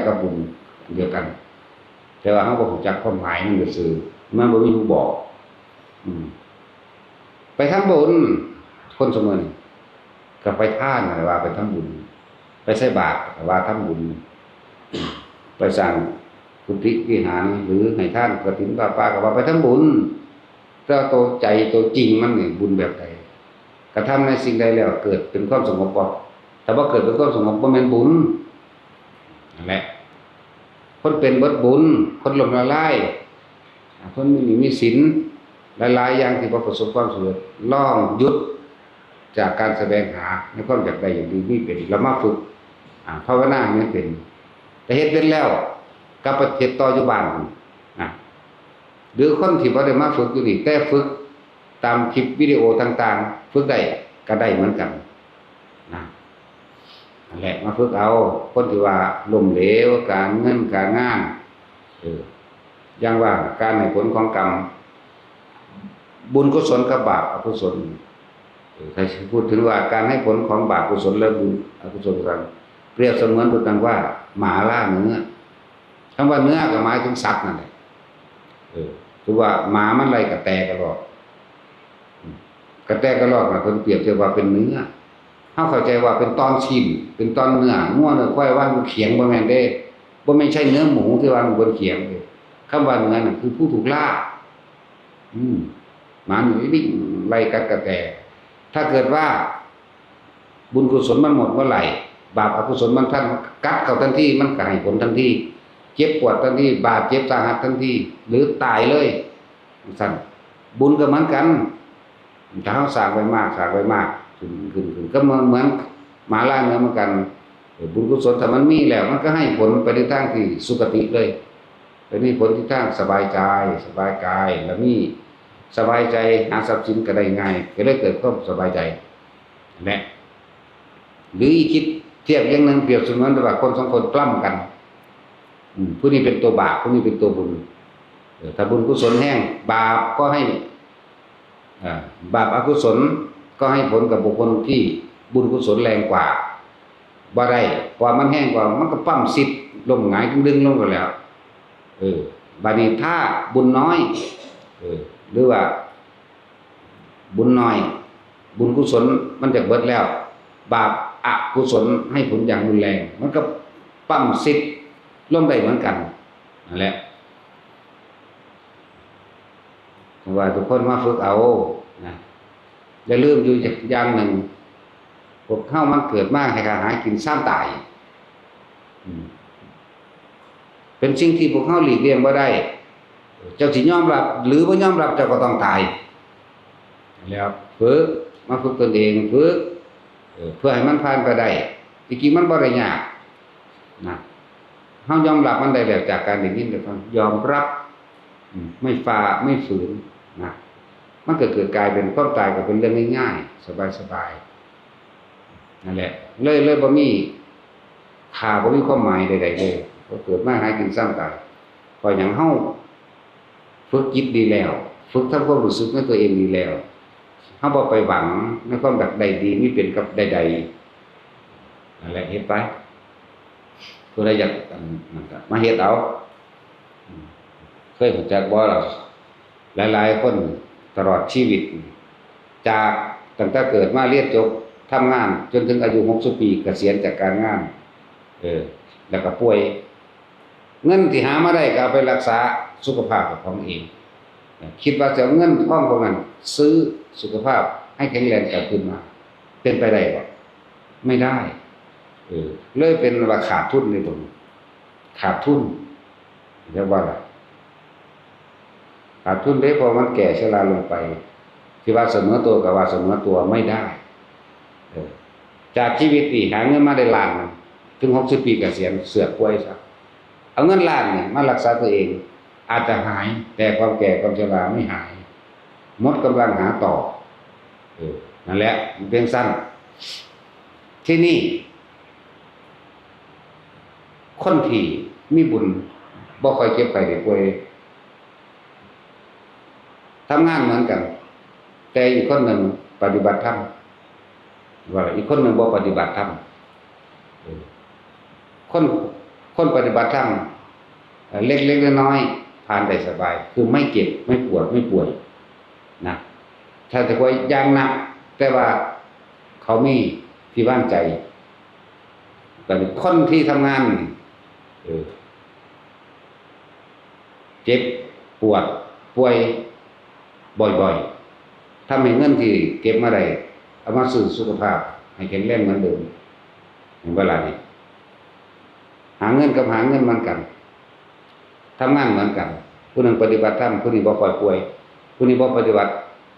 กับบุญเดียวกันแต่ว่าเฮาบ่รู้จักความหมายมันซื่อมันบ่มีผู้บอกไปทำบุญคนสมัยนี้ก็ไปทานว่าไปทำบุญไปใส่บาตรว่าทำบุญไปสร้างกุฏิวิหารหรือให้ทานกฐินผ้าป่าก็ว่าไปทำบุญแต่ตัวใจตัวจริงมันนี่บุญแบบใดกระทำในสิ่งใดแล้วเกิดเป็นความสงบบ่แต่ว่าเกิดเป็นความสงบบ่แม่นบุญนั่นแหละคนเป็นเบิดบุญคนล้มละลายคนมีศีลหลายๆอย่างที่บ่ประสบความสำเร็จลองหยุดจากการแสวงหาในความอยากได้อย่างดีนี่เป็นแล้วมาฝึกภาวนาให้เป็นแต่เฮ็ดเป็นแล้วกลับไปเฮ็ดต่ออยู่บ้านหรือคนที่บ่ได้มาฝึกอยู่นี่แต่ฝึกตามคลิปวิดีโอต่างๆฝึกได้ก็ได้เหมือนกันนั่นแหละมาฝึกเอาคนที่ว่าล้มเหลวการเงินการงานอย่างว่าการให้ผลของกรรมบุญกุศลกับบาปอกุศลถ้าพูดถึงว่าการให้ผลของบาปกุศลและบุญอกุศลกันเปรียบเสมือนตัวตังว่าหมาล่าเนื้อคำว่าเนื้อก็หมายถึงสัตว์นั่นแหละคือว่าหมามันไล่กระแตกระรอกกระแตกระรอกน่ะเพิ่นเปรียบเทียบว่าเป็นเนื้อเฮาเข้าใจว่าเป็นตอนชิ้นเป็นตอนเนื้องัวเนื้อควายว่ามันเขียงบ่แม่นเด้ บ่ไม่ใช่เนื้อหมูที่วางอยู่บนเขียงเลยคำว่าเนื้อน่ะคือผู้ถูกล่าหมาหนูวิ่งไล่กัดกระแตถ้าเกิดว่าบุญกุศลมันหมดเมื่อไหร่บาปอกุศลมันท่านกัดเข้าทันทีมันก็ให้ผลทันทีเจ็บปวดทันทีบาดเจ็บสาหัสทันทีหรือตายเลยสั่นบุญก็เหมือนกันถ้าเราสร้างไว้มากขึ้นก็เหมือนหมาล่าเนื้อเหมือนกันบุญกุศลถ้ามันมีแล้วมันก็ให้ผลไปในทางที่สุคติเลยไปในผลที่ทางสบายใจสบายกายแล้วมีสบายใจหาทรัพย์สินก็ได้ง่ายก็เลยเกิดความสบายใจแหละหรืออีกคิดเทียบอย่างนึงเปรียบเสมือนว่าคนสองคนปล้ำกันผู้นี้เป็นตัวบาปผู้นี้เป็นตัวบุญถ้าบุญกุศลแห้งบาปก็ให้บาปอกุศลก็ให้ผลกับบุคคลที่บุญกุศลแรงกว่าบ่ได้เพราะมันแห้งกว่ามันก็ปั้มสิทธิ์ลงหงายดึงลงไปแล้วบัดนี้ถ้าบุญน้อยหรือว่าบุญน้อยบุญกุศลมันจะเบิดแล้วบาปอกุศลให้ผลอย่างรุนแรงมันก็ปั้มสิทธิ์ลงได้เหมือนกันนั่นแหละว่าทุกคนมาฝึกเอานะอย่าลืมอยู่อย่างหนึ่งพวกเข้ามันเกิดมากให้หากินซ้ำตายเป็นสิ่งที่พวกเข้าหลีกเลี่ยงบ่ได้เจ้าสิยอมรับหรือบ่ยอมรับเจ้าก็ต้องตายแล้วฝึกมาฝึกตนเองฝึกเพื่อให้มันผ่านไปได้จริงๆมันบ่ได้ยากนะเฮายอมรับมันได้แล้วจากการได้ยินได้ฟังยอมรับไม่ฝ่าไม่ฝืนนะมันก็เกิดกลายเป็นความตายก็เป็นเรื่องง่ายๆสบายๆนั่นแหละเลยบ่มีค่าบ่มีความหมายใดๆเลยพอเกิดมาหากินซ้ำตายพออย่างเฮาฝึกจิตดีแล้วฝึกทำความรู้สึกในตัวเองดีแล้วเฮาบ่ไปหวังในความแบบใดดีมีเป็นกับใดๆนั่นแหละเฮ็ดไปผู้ใดอยากมาเฮ็ดเอาเคยรู้จักบ่ล่ะหลายๆคนตลอดชีวิตจากตั้งแต่เกิดมาเรียนจบทำงานจนถึงอายุ60ปีเกษียณจากการงานแล้วก็ป่วยเงินที่หามาได้ก็เอาไปรักษาสุขภาพของเองคิดว่าจะเอาเงินทองพวกนั้นซื้อสุขภาพให้แข็งแรงกลับคืนมาเป็นไปได้บ่ไม่ได้เลยเป็นว่าขาดทุนในตรงนี้ขาดทุนเรียกว่าอะไรขาดทุนได้พอมันแก่ชราลงไปที่ว่าเสมอตัวกับว่าเสมอตัวไม่ได้จากชีวิตที่หาเงินมาได้ล้านถึง60ปีเกษียณเสือกป่วยซะเอาเงินล้านนี่มารักษาตัวเองอาจจะหายแต่ความแก่ความชราไม่หายหมดกำลังหาต่อนั่นแหละมันเป็นสั้นที่นี่คนที่มีบุญบ่ค่อยเจ็บไข้ได้ป่วยทำงานเหมือนกันแต่อีกคนหนึ่งปฏิบัติธรรมว่าอีกคนหนึ่งบ่ปฏิบัติธรรมคนปฏิบัติธรรมเล็กๆน้อยๆผ่านได้สบายคือไม่เจ็บไม่ปวดไม่ป่วยนะถ้าจะป่วยอย่างหนักแต่ว่าเขามีที่ว่างใจแต่คนที่ทำงานเจ็บปวดป่วยบ่อยๆทำให้เงินที่เก็บมาได้เอามาซื้อสุขภาพให้แข็งแรงเหมือนเดิมในเวลานี้หาเงินกับหาเงินเหมือนกันทำงานเหมือนกันผู้หนึ่งปฏิบัติธรรมผู้นี้บ่ค่อยป่วยผู้นี้บ่ปฏิบัติ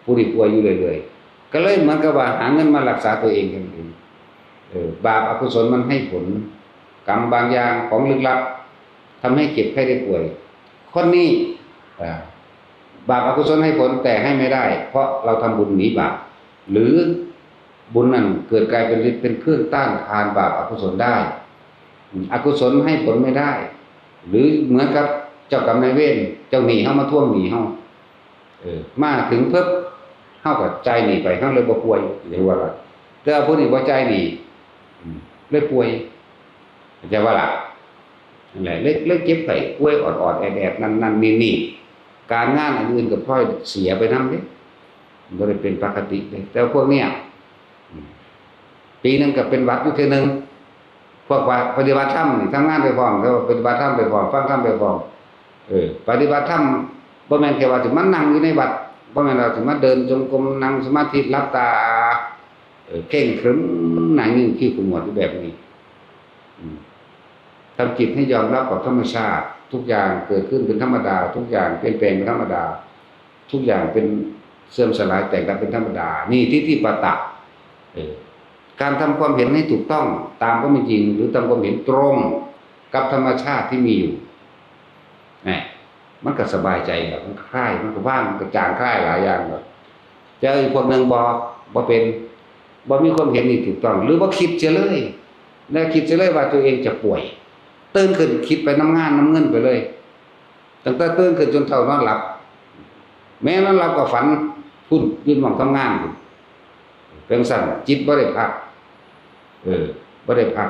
ผู้นี้ป่วยอยู่เรื่อยๆก็เลยเหมือนกับว่าหาเงินมารักษาตัวเองกันเองบาปอกุศลมันให้ผลกรรมบางอย่างของลึกลับทำให้เจ็บไข้ได้ป่วยคนนี้บาปอกุศลให้ผลแต่ให้ไม่ได้เพราะเราทำบุญหนีบาปหรือบุญนั้นเกิดกลายเป็นเครื่องต้านทานบาปอกุศลได้อกุศลให้ผลไม่ได้หรือเหมือนกับเจ้ากรรมนายเวรเจ้าหนี้เฮามาทวงหนี้เฮามาถึงปึ๊บเฮาก็จ่ายหนี้ไปเฮาเลยบ่ป่วยเรียกว่าล่ะแต่ผู้นี้บ่จ่ายหนี้เลยป่วยจะว่าล่ะนั่นแหละเลิกเจ็บไข้ป่วยออดๆแอดๆนั่นๆนี่การงานอันอื่นก็พลอยเสียไปนำเด้บ่ได้เป็นปกติเด้แต่พวกเนี้ยปีนึงก็เป็นหวัดอยู่เทื่อนึง พวกว่าปฏิบัติธรรมนี่ทำงานไปพร้อมแล้วปฏิบัติธรรมไปพร้อมฟังธรรมไปพร้อมปฏิบัติธรรมบ่แม่นแค่ว่าสิมานั่งอยู่ในวัดบ่แม่นว่าสิมาเดินจงกรมนั่งสมาธิหลับตาเพ่งครึ้มนั่งนิ่งขี้ขมวดอยู่แบบนี้ทำจิตให้ยอมรับกับธรรมชาติทุกอย่างเกิดขึ้นเป็นธรรมดาทุกอย่างเปลี่ยนแปลงเป็นธรรมดาทุกอย่างเป็นเสื่อมสลายแตกดับเป็นธรรมดานี่ทิฏฐิปตะการทำความเห็นให้ถูกต้องตามความเป็นจริงหรือทำความเห็นตรงกับธรรมชาติที่มีอยู่มันก็สบายใจแบบมันคลายมันก็ว่างมันก็จางคลายหลายอย่างแบบเจออีกพวกนึงบ่เป็นบ่มีความเห็นนี่ถูกต้องหรือบ่คิดเฉยเลยแล้วคิดเฉยเลยว่าตัวเองจะป่วยตื่นขึ้นคิดไปน้ำงานน้ำเงินไปเลยตั้งแต่ตื่นขึ้นจนเท่านอนหลับแม้นอนหลับก็ฝันพุ่นยืนมองทำงานเป็นสั่นจิตบ่ได้พักบ่ได้พัก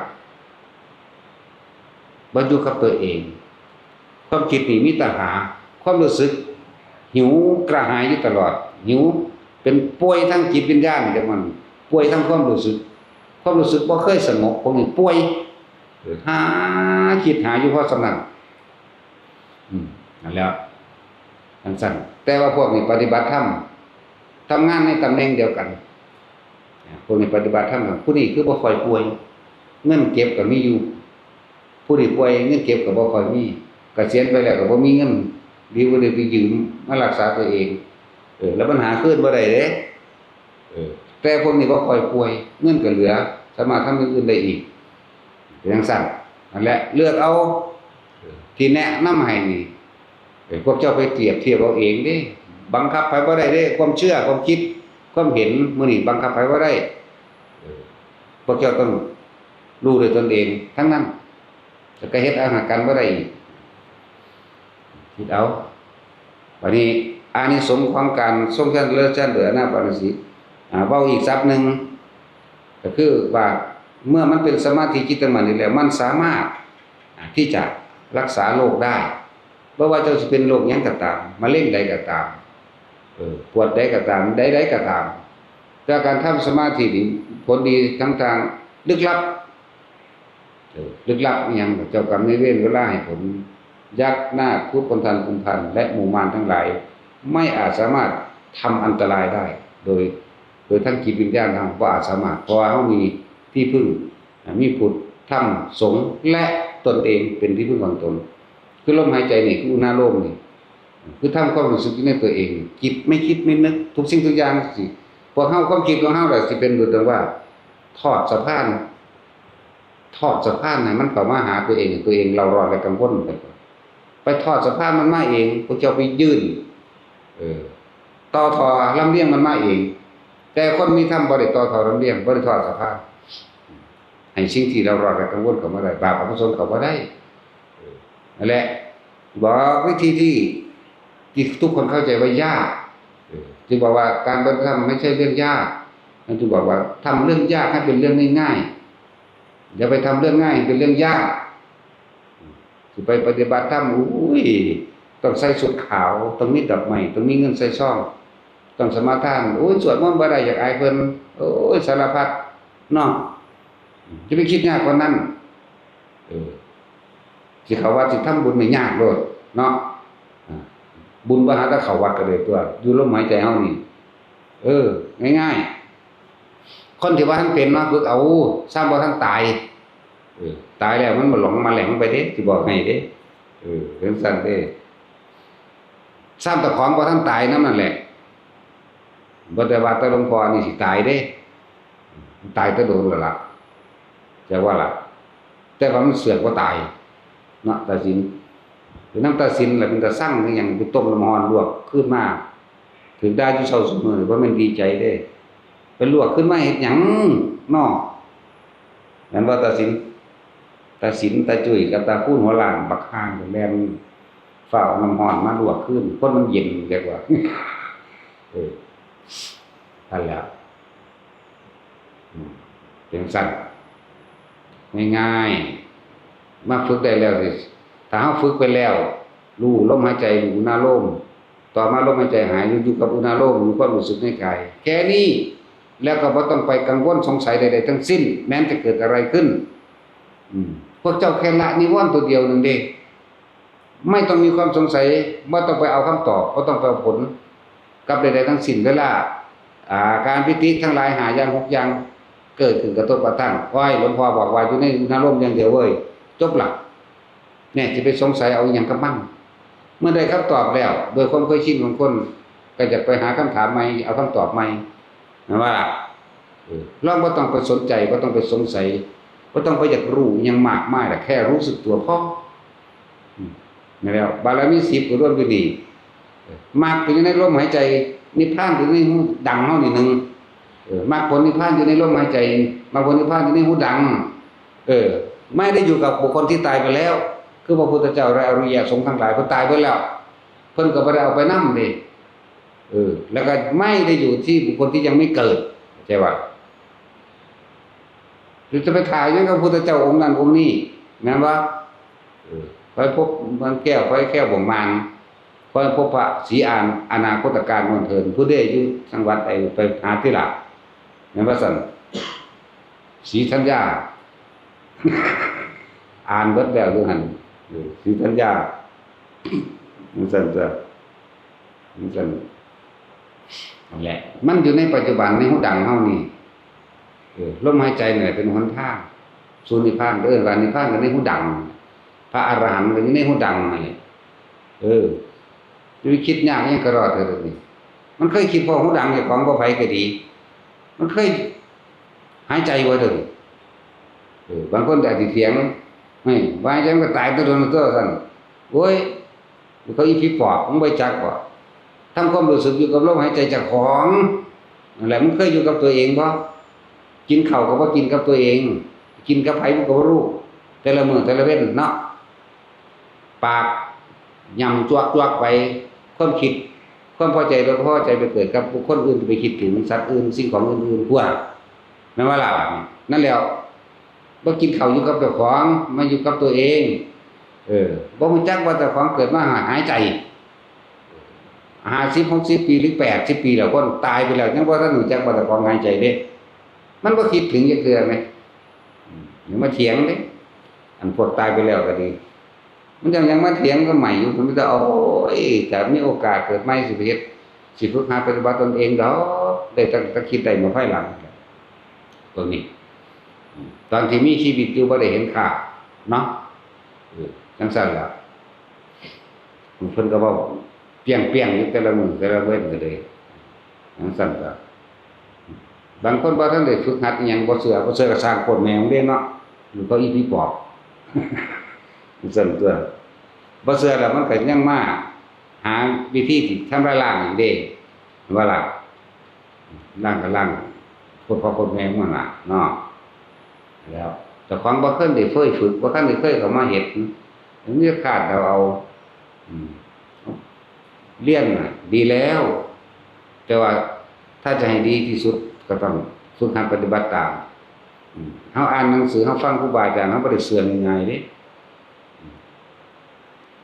บ่อยู่กับตัวเองความคิดนี่มีแต่หาความรู้สึกหิวกระหายอยู่ตลอดหิวเป็นป่วยทั้งจิตวิญญาณจังมันป่วยทั้งความรู้สึกบ่เคยสงบพวกนี้ป่วยหาคิดหาอยู่เพราะสำนักนั่นแล้วสั้นๆแต่ว่าพวกนี้ปฏิบัติธรรมทำงานในตำแหน่งเดียวกันพวกนี้ปฏิบัติธรรมผู้นี้คือบ่ค่อยป่วยเงินเก็บก็มีอยู่ผู้นี้ป่วยเงินเก็บก็บ่ค่อยมีเกษียณไปแล้วก็บ่มีเงินดีบ่ได้ไปยืมมารักษาตัวเองแล้วปัญหาคืนบ่ได้เด้แต่พวกนี้บ่ค่อยป่วยเงินก็เหลือสามารถทำอย่างอื่นได้อีกเป็นจังซั่นนั่นแหละเลือกเอาที่แนะนำให้นี่พวกเจ้าไปเปรียบเทียบเอาเองเด้บังคับไผบ่ได้เด้ความเชื่อความคิดความเห็นมื้อนี้บังคับไผบ่ได้พวกเจ้าต้องรู้ด้วยตนเองทั้งนั้นจะก็เฮ็ดอาหารกันบ่ได้อีกคิดเอาวันนี้อานิสงส์ของการทรงชั้นเลิศชั้นเหลือหน้าปานสิเว้าอีกศัพท์นึงก็คือว่าเมื่อมันเป็นสมาธิจิตตั้งมั่นนี่แล้วมันสามารถที่จะรักษาโรคได้บ่ว่าจะเป็นโรคหยังก็ตามมะเร็งใดก็ตามปวดใดก็ตามใดๆก็ตามแต่การทำสมาธินี่ผลดีทั้งทางลึกลับอีหยังเจ้ากรรมนายเวรเวลาให้ผลยักษ์นาคพุทธคนทันกุมพันและหมู่มารทั้งหลายไม่อาจสามารถทำอันตรายได้โดยทั้งจิตวิญญาณทั้งบ่อาจสามารถเพราะว่าเฮามีที่พึ่งมีพุทธธรรมสงฆ์และตนเองเป็นที่พึ่งของตนคือลมหายใจนี่คืออุณาโลมนี่คือทำความรู้สึกในตัวเองจิตไม่คิดไม่นึกทุกสิ่งทุกอย่างสิพวกเฮาความคิดของเฮาล่ะสิเป็นดูดังว่าทอดสะพานน่ะมันเข้ามาหาตัวเองเรารอดและกังวลไปทอดสะพานมันมาเองพวกเจ้าไปยื่นต่อทอลำเลียงมันมาเองแต่คนมีธรรมบ่ได้ต่อทอลำเลียงบ่ได้ทอดสะพานให้สิ่งที่เรารอดและกังวลเข้ามาได้บาปอกุศลเข้าบ่ได้นั่นแหละบอกวิธีที่ทุกคนเข้าใจว่ายากจึงบอกว่าการปฏิบัติธรรมไม่ใช่เรื่องยากนั่นจึงบอกว่าทำเรื่องยากให้เป็นเรื่องง่ายๆอย่าไปทำเรื่องง่ายเป็นเรื่องยากสิไปปฏิบัติธรรมต้องใส่ชุดขาวต้องมีดอกไม้ต้องมีเงินใส่ซองต้องสมาทานสวดมนต์บ่ได้อยากอายเพิ่นสารพัดเนาะจะไปคิดยากกว่านั้นสิเขาว่าสิทำบุญไม่ยากโลดเนาะบุญบ่หาแต่เข้าวัดก็ได้ตัวอยู่ลมหายใจเฮานี่ง่ายๆคนที่ว่าท่านเป็นเนาะฝึกเอาสร้างบ่ทันตายตายแล้วมันบ่หลงมาแหลงไปเด้สิบอกให้เด้เรื่องซั่นเด้สร้างตะของบ่ทันตายนั่นแหละบ่ได้ว่าแต่หลวงพ่อนี่สิตายเด้ตายแต่โดนแล้วล่ะแต่ว่าล่ะแต่ว่ามันเสือกบ่ตายเนาะตาสินหรือน้ำตาสินแหละเป็นตาสั่งคือหยังไปต้มน้ำร้อนลวกขึ้นมาถึงได้อยู่เช้าซุมื้อว่ามันดีใจเด้ไปลวกขึ้นมาเฮ็ดหยังเนาะนั่นว่าตาสินตาจุ้ยกับตาคูนหัวล้านบักห่างแล่นฝ้าน้ำร้อนมาลวกขึ้นคนมันเย็นเรียกว่านั่นแหละเป็นสั้นง่ายๆมาฝึกได้แล้วสิถ้าเฮาฝึกไปแล้วรู้ลมหายใจอุณาโลมต่อมาลมหายใจหายอยู่กับอุณาโลมมีความรู้สึกในกายแค่นี้แล้วก็บ่ต้องไปกังวลสงสัยใดๆทั้งสิ้นแม้จะเกิดอะไรขึ้น พวกเจ้าแค่ละนิวรณ์ตัวเดียวนึงเด้ไม่ต้องมีความสงสัยบ่ต้องไปเอาคำตอบบ่ต้องไปเอาผลกับใดๆทั้งสิ้นเวลาการปิติทั้งหลาย5อย่าง6อย่างเกิดขึ้นกระทบกระทั่งอ้อยหลวงพ่อบอกว่าอยู่ในอารมณ์อย่างเดียวเว้ยจบละเนี่ยสิไปสงสัยเอาหยังกับมันเมื่อได้คำตอบแล้วโดยความเคยชินของคนก็จะไปหาคำถามใหม่เอาคำตอบใหม่นะว่าล่ะลองบ่ต้องไปสนใจบ่ต้องไปสงสัยบ่ต้องไปอยากรู้หยังมากมายแต่แค่รู้สึกตัวพอนั่นแล้วบารมี10ก็รวมอยู่นี่มรรคอยู่ในลมหายใจนิพพานอยู่ในหูดังเฮานี่นึงมรรคผลนิพพานอยู่ในลมหายใจมรรคผลนิพพานอยู่ในหูดังไม่ได้อยู่กับบุคคลที่ตายไปแล้วคือพระพุทธเจ้าและอริยสงฆ์ทั้งหลายเพิ่นตายไปแล้วเพิ่นก็บ่ได้เอาไปนำนี่แล้วก็ไม่ได้อยู่ที่บุคคลที่ยังไม่เกิดใช่ป่ะหรือจะไปถ่ายยังกับพระพุทธเจ้าองค์นั้นองค์นี้แม่นบ่ไปพบมันแก้วไปแก้วบ่งมานไปพบพระศรีอนาคตการมนเทินผู้ใดอยู่จังหวัดใดไปหาที่ล่ะแม่นบ่ซั่นศรีธัญญาอ่านเบิดแล้วอยู่หั่นศรีธัญญามันซั่นจ้ะมันซั่นนั่นแหละมันอยู่ในปัจจุบันในหูดังเฮานี่ลมหายใจนี่เป็นหนทางสู่นิพพานว่านิพพานก็ในหูดังพระอรหันต์ก็อยู่ในหูดังนั่นแหละจะคิดยากยังก็รอดเถิดนี่มันเคยคิดพอหูดังเจ้าของบ่ไผก็ดีมันเคยหายใจบ่เถิดบางคนอาจสิเถียงไม่ว่าจังก็ตายตัวโดนตัวซั่นโอ้ยเขาอีผีปอบมึงบ่จักบ่ทำความรู้สึกอยู่กับลมหายใจเจ้าของนั่นแหละมึงเคยอยู่กับตัวเองบ่กินข้าวก็บ่กินกับตัวเองกินกับไผมึงก็บ่รู้แต่ละมื้อแต่ละเว้นเนาะปากยำจวกๆไปความคิดความพอใจบ่พอใจไปเกิดกับบุคคลอื่นไปคิดถึงสัตว์อื่นสิ่งของอื่นๆพวกแม่นว่าล่ะนั่นแล้วบ่กินข้าวอยู่กับเจ้าของมาอยู่กับตัวเองบ่รู้จักว่าเจ้าของเกิดมาหายใจ50 60ปีหรือ80ปีแล้วคนตายไปแล้วยังบ่ทันรู้จักว่าเจ้าของหายใจเด้มันบ่คิดถึงจักเทื่อแม่อย่ามาเถียงเด้อันพวกตายไปแล้วก็ดีมันยังมาเถียงก็ใหม่อยู่ผมจะโอ้ยแต่มีโอกาสเกิดใหม่สิไปเฮ็ดสิฝึกหาปฏิบัติตนเองดอกได้ตั้งคิดได้มาภายหลังตัวนี้ตอนที่มีชีวิตอยู่บ่ได้เห็นค่าเนาะจังซั่นล่ะเพิ่นก็เว้าเปียงๆอยู่แต่ละมื้อแต่ละเว้นก็เลยจังซั่นก็บางคนบ่ทันได้ฝึกหัดอีหยังบ่เชื่อก็สร้างคนแม่ของเด้เนาะอยู่ก็อีผีปอบซั่นตัวบ่เชื่อแล้วมันก็ยังมาหาวิธีที่ทำลายล้างอีกเด้ว่าล่ะล้างก็ล้างคนพ่อคนแม่มันน่ะเนาะแล้วแต่ของบ่เคยได้ฝึกบ่คันได้เคยเข้ามาเฮ็ดมันมีขาดเอาเรียนน่ะดีแล้วแต่ว่าถ้าจะให้ดีที่สุดก็ต้องฝึกหัดปฏิบัติตามเฮาอ่านหนังสือเฮาฟังครูบาอาจารย์เฮาบ่ได้เชื่อง่ายๆเด้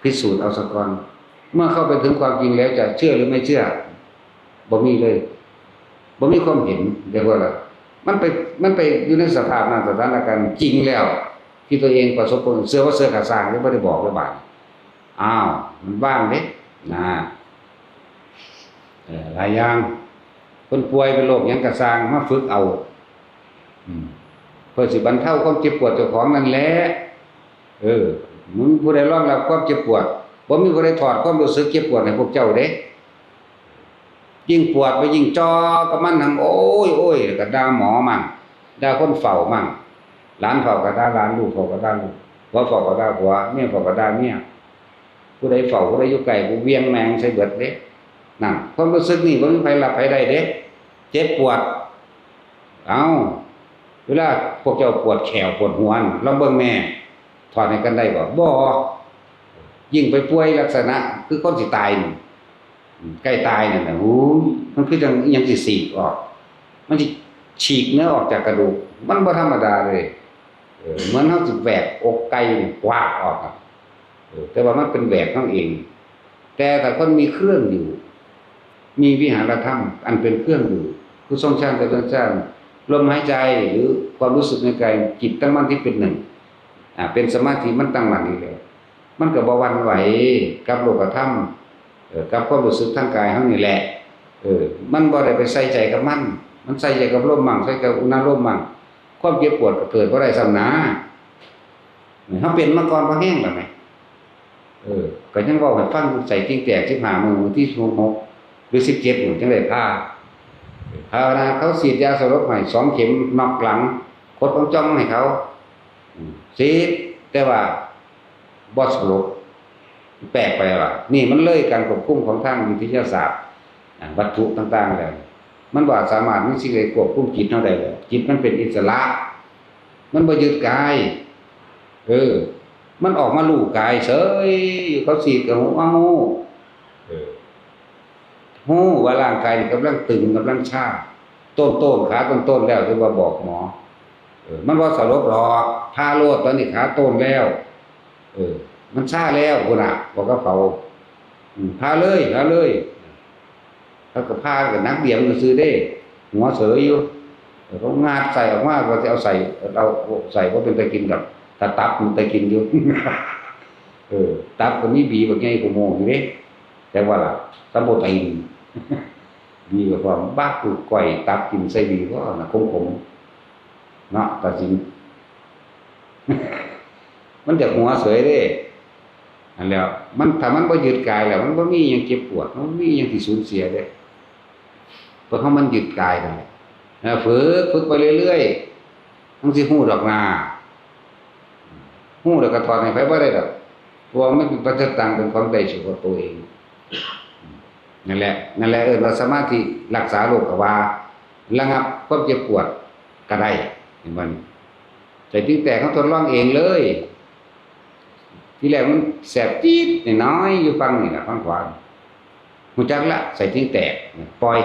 พิสูจน์เอาซะก่อนเมื่อเข้าไปถึงความจริงแล้วจะเชื่อหรือไม่เชื่อบ่มีเลยบ่มีความเห็นเรียกว่าล่ะมันไปอยู่ในสภาพนั้นสถานการณ์จริงแล้วที่ตัวเองประสบผลเชื่อว่าเชื่อก็สร้างหรือบ่ได้บอกเลยบาดอ้าวมันบ้างเด้นะหลายอย่างคนป่วยเป็นโรคหยังก็สร้างมาฝึกเอาเพื่อสิบรรเทาความเจ็บปวดเจ้าของนั่นแหละมึงผู้ใดรองรับความเจ็บปวดบ่มีผู้ใดถอดความรู้สึกเจ็บปวดให้พวกเจ้าเด้ยิ่งปวดไปยิ่งจ่อกับมันหั่นโอ้ยก็ด่าหมอมั่งด่าคนเฝ้ามั่งหลานเฝ้าก็ด่าหลานลูกเฝ้าก็ด่าลูกผัวเฝ้าก็ด่าผัวเมียเฝ้าก็ด่าเมียผู้ใดเฝ้าผู้ใดอยู่ไกลผู้เวียงแมงใส่เบิดเด้นั่นความรู้สึกนี่บ่มีใครรับใครได้เด้เจ็บปวดเวลาพวกเจ้าปวดแขวปวดหัวลองเบิ่งแม่ถอดให้กันได้บ่ยิ่งไปป่วยลักษณะคือคนสิตายใกล้ตายนั่นน่ะมันคือจังอิหยังสิฉีกออกมันสิฉีกเนื้อออกจากกระดูกมันบ่ธรรมดาเลยเหมือนเฮาสิแหวกอกไก่กวากออกแต่ว่ามันเป็นแหวกเฮาเองแต่ถ้าคนมีเครื่องอยู่มีวิหารธรรมอันเป็นเครื่องอยู่คือทรงฌานกับทรงฌานลมหายใจหรือความรู้สึกในกายจิตตั้งมั่นที่เป็นหนึ่ง เป็นสมาธิมันตั้งมั่นนี่แหละมันก็บ่หวั่นไหวกับโลกธรรมกับความรู้สึกทางกายเฮานี่แหละมันบ่ได้ไปใส่ใจกับมันใส่ใจกับลมมั่งใส่กับอุณหภูมิมั่งความเจ็บปวดก็เกิดบ่ได้ซ้ำนะเฮาเป็นมาก่อนบ่แห้งแล้วแหมก็ยังเว้าให้ฟังใส่กิ้งแตก15มื้อมื้อที่16หรือ17มื้อจังได้พาภาวนาเขาฉีดยาสลบให้2เข็มน็อกหลังกดจ้องให้เขาฉีดแต่ว่าบ่สลบแปลกไปว่านี่มันเลยการควบคุมของทางวิทยาศาสตร์วัตถุต่างๆแล้วมันบ่สามารถมีสิ่งใดควบคุมจิตเฮาได้แล้วจิตมันเป็นอิสระมันบ่ยึดกายมันออกมารู้กายเฉยเขาฉีดกับหูฮู้ว่าร่างกายนี่กำลังตึงกำลังชาต้นขาต้นแล้วที่ว่าบอกหมอมันบ่สลบหรอกพาโลดตอนนี้ขาต้นแล้วมันชาแล้วพุ่นน่ะบอกกับเขาพาเลยแล้วก็พากับนักเดี่ยวมันซื้อได้หัวเสยอยู่เขางาดใส่ออกมาก็จะเอาใส่ก็เป็นตะกินกับตับมันตะกินอยู่ตับก็มีบีแบบไงกูโมอยู่เด้แต่ว่าล่ะตับโปรตีนบีก็ความบ้าคือก้อยตับกินใส่บีก็น่ะคมเนาะตัดสินมันจะหัวเสยเด้อันแล้วมันถ้ามันบ่ยึดกายแล้วมันบ่มีหยังเจ็บปวดมันมีหยังที่สูญเสียเด้เพราะมันยึดกายได้ฝึกไปเรื่อยๆมันสิฮู้ดอกนาฮู้แล้วก็ถอดให้ไผบ่ได้ดอกเพราะมันเป็นปัจจตังเป็นของใดเฉพาะตัวเองนั่นแหละว่าสมาธิรักษาโรคก็ว่าระงับความเจ็บปวดก็ได้เห็นบ่นี่แต่จริงแต่เขาทดลองเองเลยทีแรกมันแสบจี๊ดน้อยอยู่ฟังนี่ล่ะฟังขวาฮู้จักละใส่จริงแตกปล่อย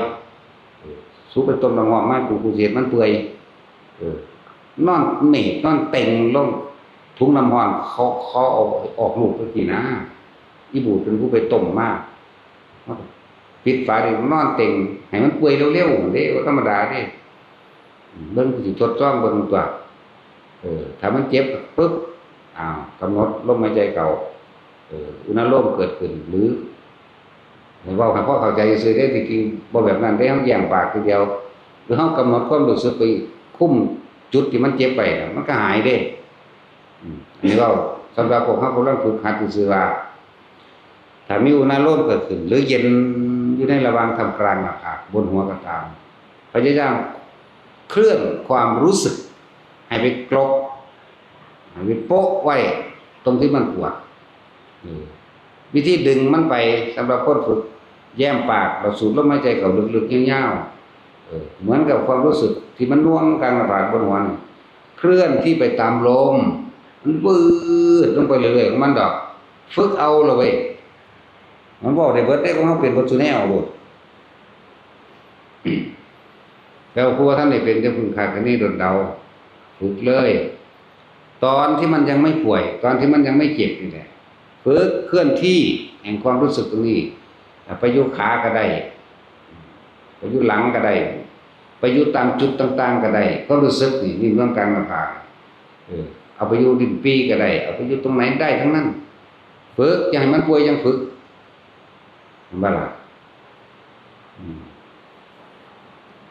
สูบไปต้มน้ำหอมมากูเสียดมันเปื่อยนอนเมฆนอนเต็งลงถุงน้ำหอมเขาออกลูกกี่นะอีบูดเป็นผู้ไปต้มมากปิดฝาดินอนเต็งให้มันเปื่อยเร็วๆเด้ธรรมดาเด้เบิ่งสิทดลองเบิ่งตัวถ้ามันเจ็บปึ๊บกำหนดลมหายใจเก่าอุณหภูมิเกิดขึ้นหรือให้เว้าให้พอเข้าใจซื่อได้จริงๆบ่แบบนั้นได้เฮาแย่งปากทีเดียวหรือเฮากำหนดความรู้สึกไปคุมจุดที่มันเจ็บไปมันก็หายเด้อันนี้ก็สำหรับพวกเฮากำลังฝึกหัดซื่อว่าถ้ามีอุณหภูมิเกิดขึ้นหรือเย็นอยู่ในระหว่างทำกลางหน้าผากบนหัวก็ตามพยายามเคลื่อนความรู้สึกให้ไปกลบให้ไปโป๊ะไว้ตรงที่มันปวดวิธีดึงมันไปสำหรับคนฝึกแย้มปากเราสูดลมหายใจเข้าลึกๆยาวๆเหมือนกับความรู้สึกที่มันน่วงกลางหน้าผากบนหัวเคลื่อนที่ไปตามลมมันวืดลงไปเรื่อยๆของมันดอกฝึกเอาเลยเว้ยมันบอกได้เบิดได้ของเฮาเป็นบ่ซุแนวโลดแล้วครูว่าท่านได้เป็นจะพึ่งขาดกันนี่โดนเดาฝึกเลยตอนที่มันยังไม่ป่วยตอนที่มันยังไม่เจ็บนี่แหละฝึกเคลื่อนที่แห่งความรู้สึกตรงนี้ไปยุขาก็ได้ไปยุหลังก็ได้ไปยุตามจุดต่างๆก็ได้ก็รู้สึกนี่เรื่องการหน้าผากเอาไปยุดินปีก็ได้เอาไปยุตรงไหนได้ทั้งนั้นฝึกอย่าให้มันป่วยยังฝึกบ่ล่ะ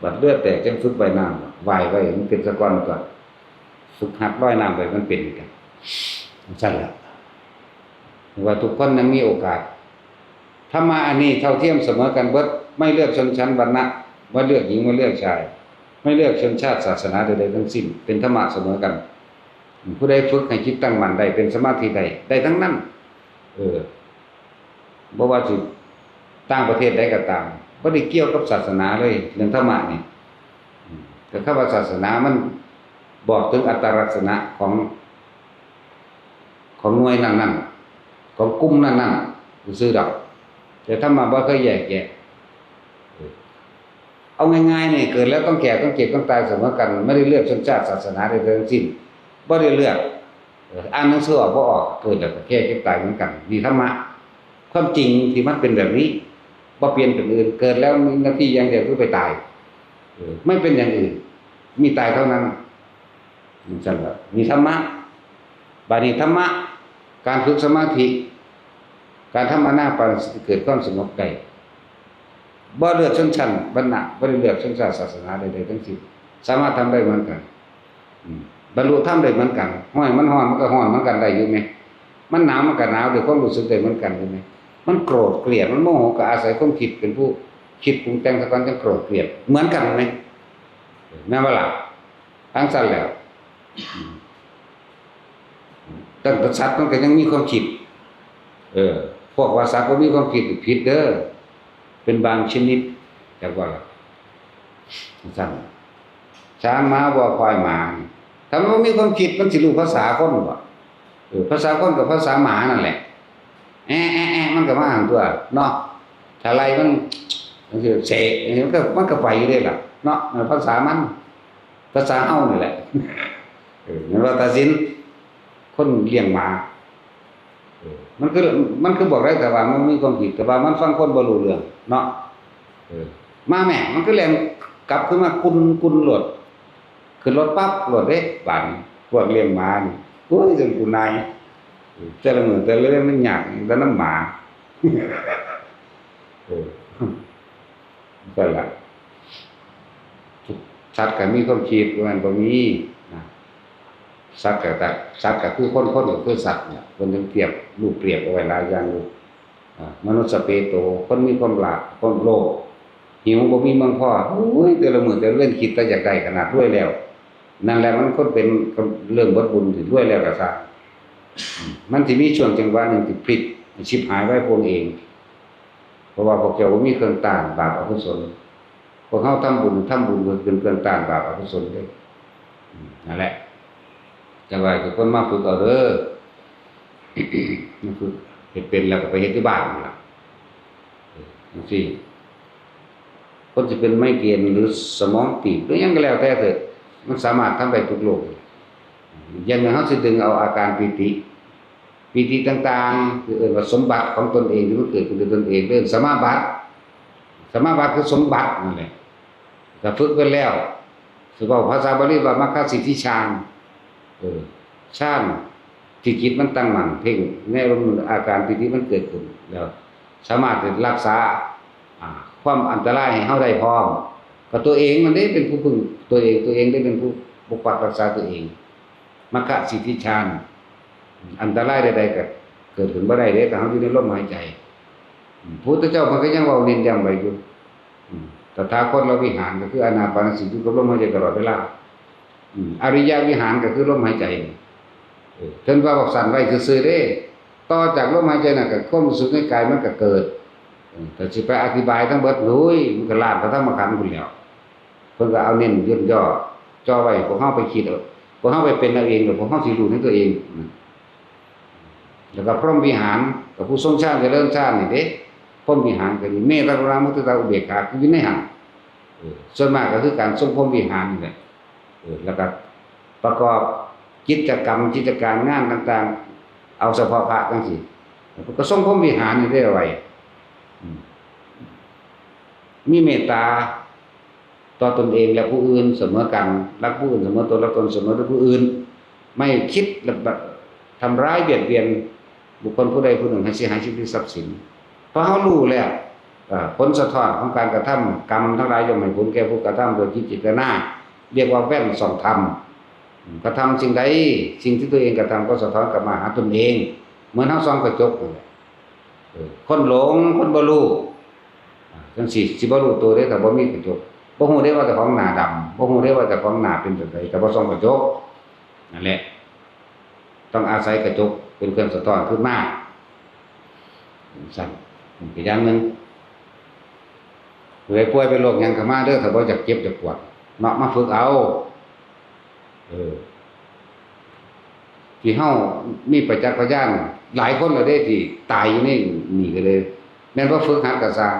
บัดเลือดแตกจังฝึกว่ายน้ำว่ายไว้มันเป็นสะก้อนก่อนฝึกหัดว่ายน้ำไปมันเป็นกันสั่นล่ะว่าทุกคนนั้นมีโอกาสธรรมะอันนี้เท่าเทียมเสมอกันเบิดไม่เลือกชนชั้นวรรณะไม่เลือกหญิงไม่เลือกชายไม่เลือกชนชาติศาสนาใดๆทั้งสิ้นเป็นธรรมะเสมอกันผู้ใดฝึกให้จิตตั้งมั่นได้เป็นสมาธิได้ทั้งนั้นบ่ว่าสิต่างประเทศใดก็ตามบ่ได้เกี่ยวกับศาสนาเลยเรื่องธรรมะนี่แต่คำว่าศาสนามันบอกถึงอัตลักษณะของหน่วยนั้นๆของกลุ่มนั้นๆซื่อๆดอกแต่ธรรมะบ่เคยแยกแยะเอาง่ายๆนี่เกิดแล้วต้องแก่ต้องเจ็บต้องตายเสมอกันไม่ได้เลือกชนชาติศาสนาใดๆทั้งสิ้นบ่ได้เลือกอ่านหนังสือออกบ่ออกเกิดแล้วก็แก่เจ็บตายเหมือนกันนี่ธรรมะความจริงที่มันเป็นแบบนี้บ่เปลี่ยนเป็นอื่นเกิดแล้วมีหน้าที่อย่างเดียวคือไปตายไม่เป็นอย่างอื่นมีตายเท่านั้นมันซั่นล่ะมีธรรมะ บาดนี้ธรรมะการฝึกสมาธิการทำอานาปานสติเกิดความสงบได้บ่เลือกชนชั้นวรรณะบ่ได้เลือกชนชาติศาสนาใดๆทั้งสิ้นสามารถทำได้เหมือนกันบรรลุธรรมได้เหมือนกันห้อยมันร้อนมันก็ร้อนเหมือนกันได้อยู่ไหมมันหนาวมันก็หนาวด้วยความรู้สึกได้เหมือนกันอยู่ไหมมันโกรธเกลียดมันโมโหก็อาศัยความคิดเป็นผู้คิดปรุงแต่งซะก่อนจึงโกรธเกลียดเหมือนกันไหมแม่นบ่ล่ะทั้งสั้นแล้วตั้งแต่สัตว์มันก็ยังมีความคิดพวกว่าสัตว์บ่มีความคิดผิดเด้อเป็นบางชนิดแต่ว่าสั้นช้างม้าวัวควายหมาถ้ามันบ่มีความคิดมันสิรู้ภาษาคนบ่ภาษาคนกับภาษาหมานั่นแหละมันก็มาอ่านตัวเนาะถ้าไรมันคือเสกมันก็ไปอยู่ได้ล่ะเนาะภาษามันภาษาเฮานี่แหละนั่นว่าตัดสินคนเลี้ยงหมามันคือบอกได้แต่ว่ามันมีความคิดแต่ว่ามันฟังคนบ่รู้เรื่องเนาะมาแม่มันก็แล่นกลับขึ้นมากุนโลดขึ้นรถปั๊บโลดเด้บาดพวกเลี้ยงหมานี่โอ้ยจนกูนายแต่ละมื้อแต่ละเรื่องมันยากแต่น้ำหมาก็ล่ะสัตว์ก็มีความคิดมันบ่มีนะสัตว์ก็คือคนก็คือสัตว์เนี่ยคนถึงเปรียบรูปเปรียบเอาไว้หลายอย่างอยู่มนุษย์สเปโตคนมีความรักคนโลภหิวบ่มีเมืองพอโอ้ยแต่ละมื้อแต่ละเรื่องคิดแต่อยากได้ขนาดรวยแล้วนั่นแหละมันคนเป็นเรื่องบ่บุญสิรวยแล้วก็ซะมันสิมีช่วงจังหวะนึงที่พลิกชิบหายไว้พวกเองเพราะว่าพวกเจ้าบ่มีเครื่องต้านบาปอกุศลพวกเฮาทำบุญเป็นเครื่องต้านบาปอกุศลเด้นั่นแหละจังว่าทุกคนมาฝึกเอาเด้อมันฝึกเฮ็ดเป็นแล้วก็ไปเฮ็ดที่บ้านนั่นล่ะจังซี่คนสิเป็นไมเกรนหรือสมองตีบหรือหยังก็แล้วแต่เถิดมันสามารถทำได้ทุกโรคอย่างนั้นเฮาสิดึงเอาอาการปีติต่างๆคือว่าสมบัติของตนเองที่มันเกิดขึ้นด้วยตนเองเรื่องสมาบัติคือสมบัตินั่นแหละถ้าฝึกไปแล้วสิเว้าภาษาบาลีว่ามัคคสิทธิฌานฌานที่จิตมันตั้งมั่นเพ่งในอาการปีติมันเกิดขึ้นแล้วสามารถรักษาความอันตรายให้เฮาได้พร้อมก็ตัวเองมันได้เป็นผู้พึ่งตัวเองได้เป็นผู้ปกปักรักษาตัวเองมัคคสิทธิฌานอันตรายใดๆก็เกิดขึ้นบ่ได้เด้ถ้าเฮาอยู่ในลมหายใจพระพุทธเจ้ามันก็ยังเว้าเน้นย้ำไว้อยู่ตถาคตเราวิหารก็คืออานาปานสติอยู่กับลมหายใจตลอดเวลาอริยวิหารก็คือลมหายใจเพิ่นว่าบอกสั่นไว้ซื่อๆเด้ต่อจากลมหายใจน่ะก็ความรู้สึกในกายมันก็เกิดแต่สิไปอธิบายทั้งเบิดโอ้ยมันก็ล้านพระธรรมขันธ์พุ่นแล้วเพิ่นก็เอาเน้นย่นย่อจ่อไว้พวกเฮาไปคิดเอาพวกเฮาไปเป็นเอาเองแล้วพวกเฮาสิรู้ในตัวเองแล้วก็พรหมวิหารกับผู้ทรงฌานเจริญฌานนี่เด้พรหมวิหารก็มีเมตตากรุณามุทิตาอุเบกขาคืออยู่ในหันส่วนมากก็คือการทรงพรหมวิหารนี่แหละแล้วก็ประกอบกิจการงานต่างๆเอาเฉพาะพระจังซี่ก็ทรงพรหมวิหารนี่ได้เอาไว้มีเมตตาต่อตนเองและผู้อื่นเสมอกันรักผู้อื่นเสมอตนรักตนเสมอผู้อื่นไม่คิดทำร้ายเบียดเบียนบุคคลผู้ใดผู้หนึ่งให้เสียหายชีวิตทรัพย์สินเพราะเฮารู้แล้วผลสะท้อนของการกระทำกรรมทั้งหลายย่อมให้ผลแก่ผู้กระทำโดยจิตเจตนาเรียกว่าแว่นส่องธรรมกระทำสิ่งใดสิ่งที่ตัวเองกระทำก็สะท้อนกลับมาหาตนเองเหมือนเฮาส่องกระจกนั่นแหละคนหลงคนบ่รู้จังสิบ่รู้ตัวได้ถ้าบ่มีกระจกบ่ฮู้ได้ว่าเจ้าของหน้าดำบ่ฮู้ได้ว่าเจ้าของหน้าเป็นจังไดแต่บ่ส่องกระจกนั่นแหละต้องอาศัยกระจกเป็นเครื่องสะท้อนขึ้นมาสั่นอีกอย่างนึงเลยป่วยเป็นโรคหยังก็มาเด้อถ้าบ่อยากเจ็บอยากปวดเนาะมาฝึกเอาที่เฮามีประจักษ์พยานหลายคนแล้วเด้ที่ตายอยู่นี่ก็เลยแม่นบ่ฝึกหัดก็ซาง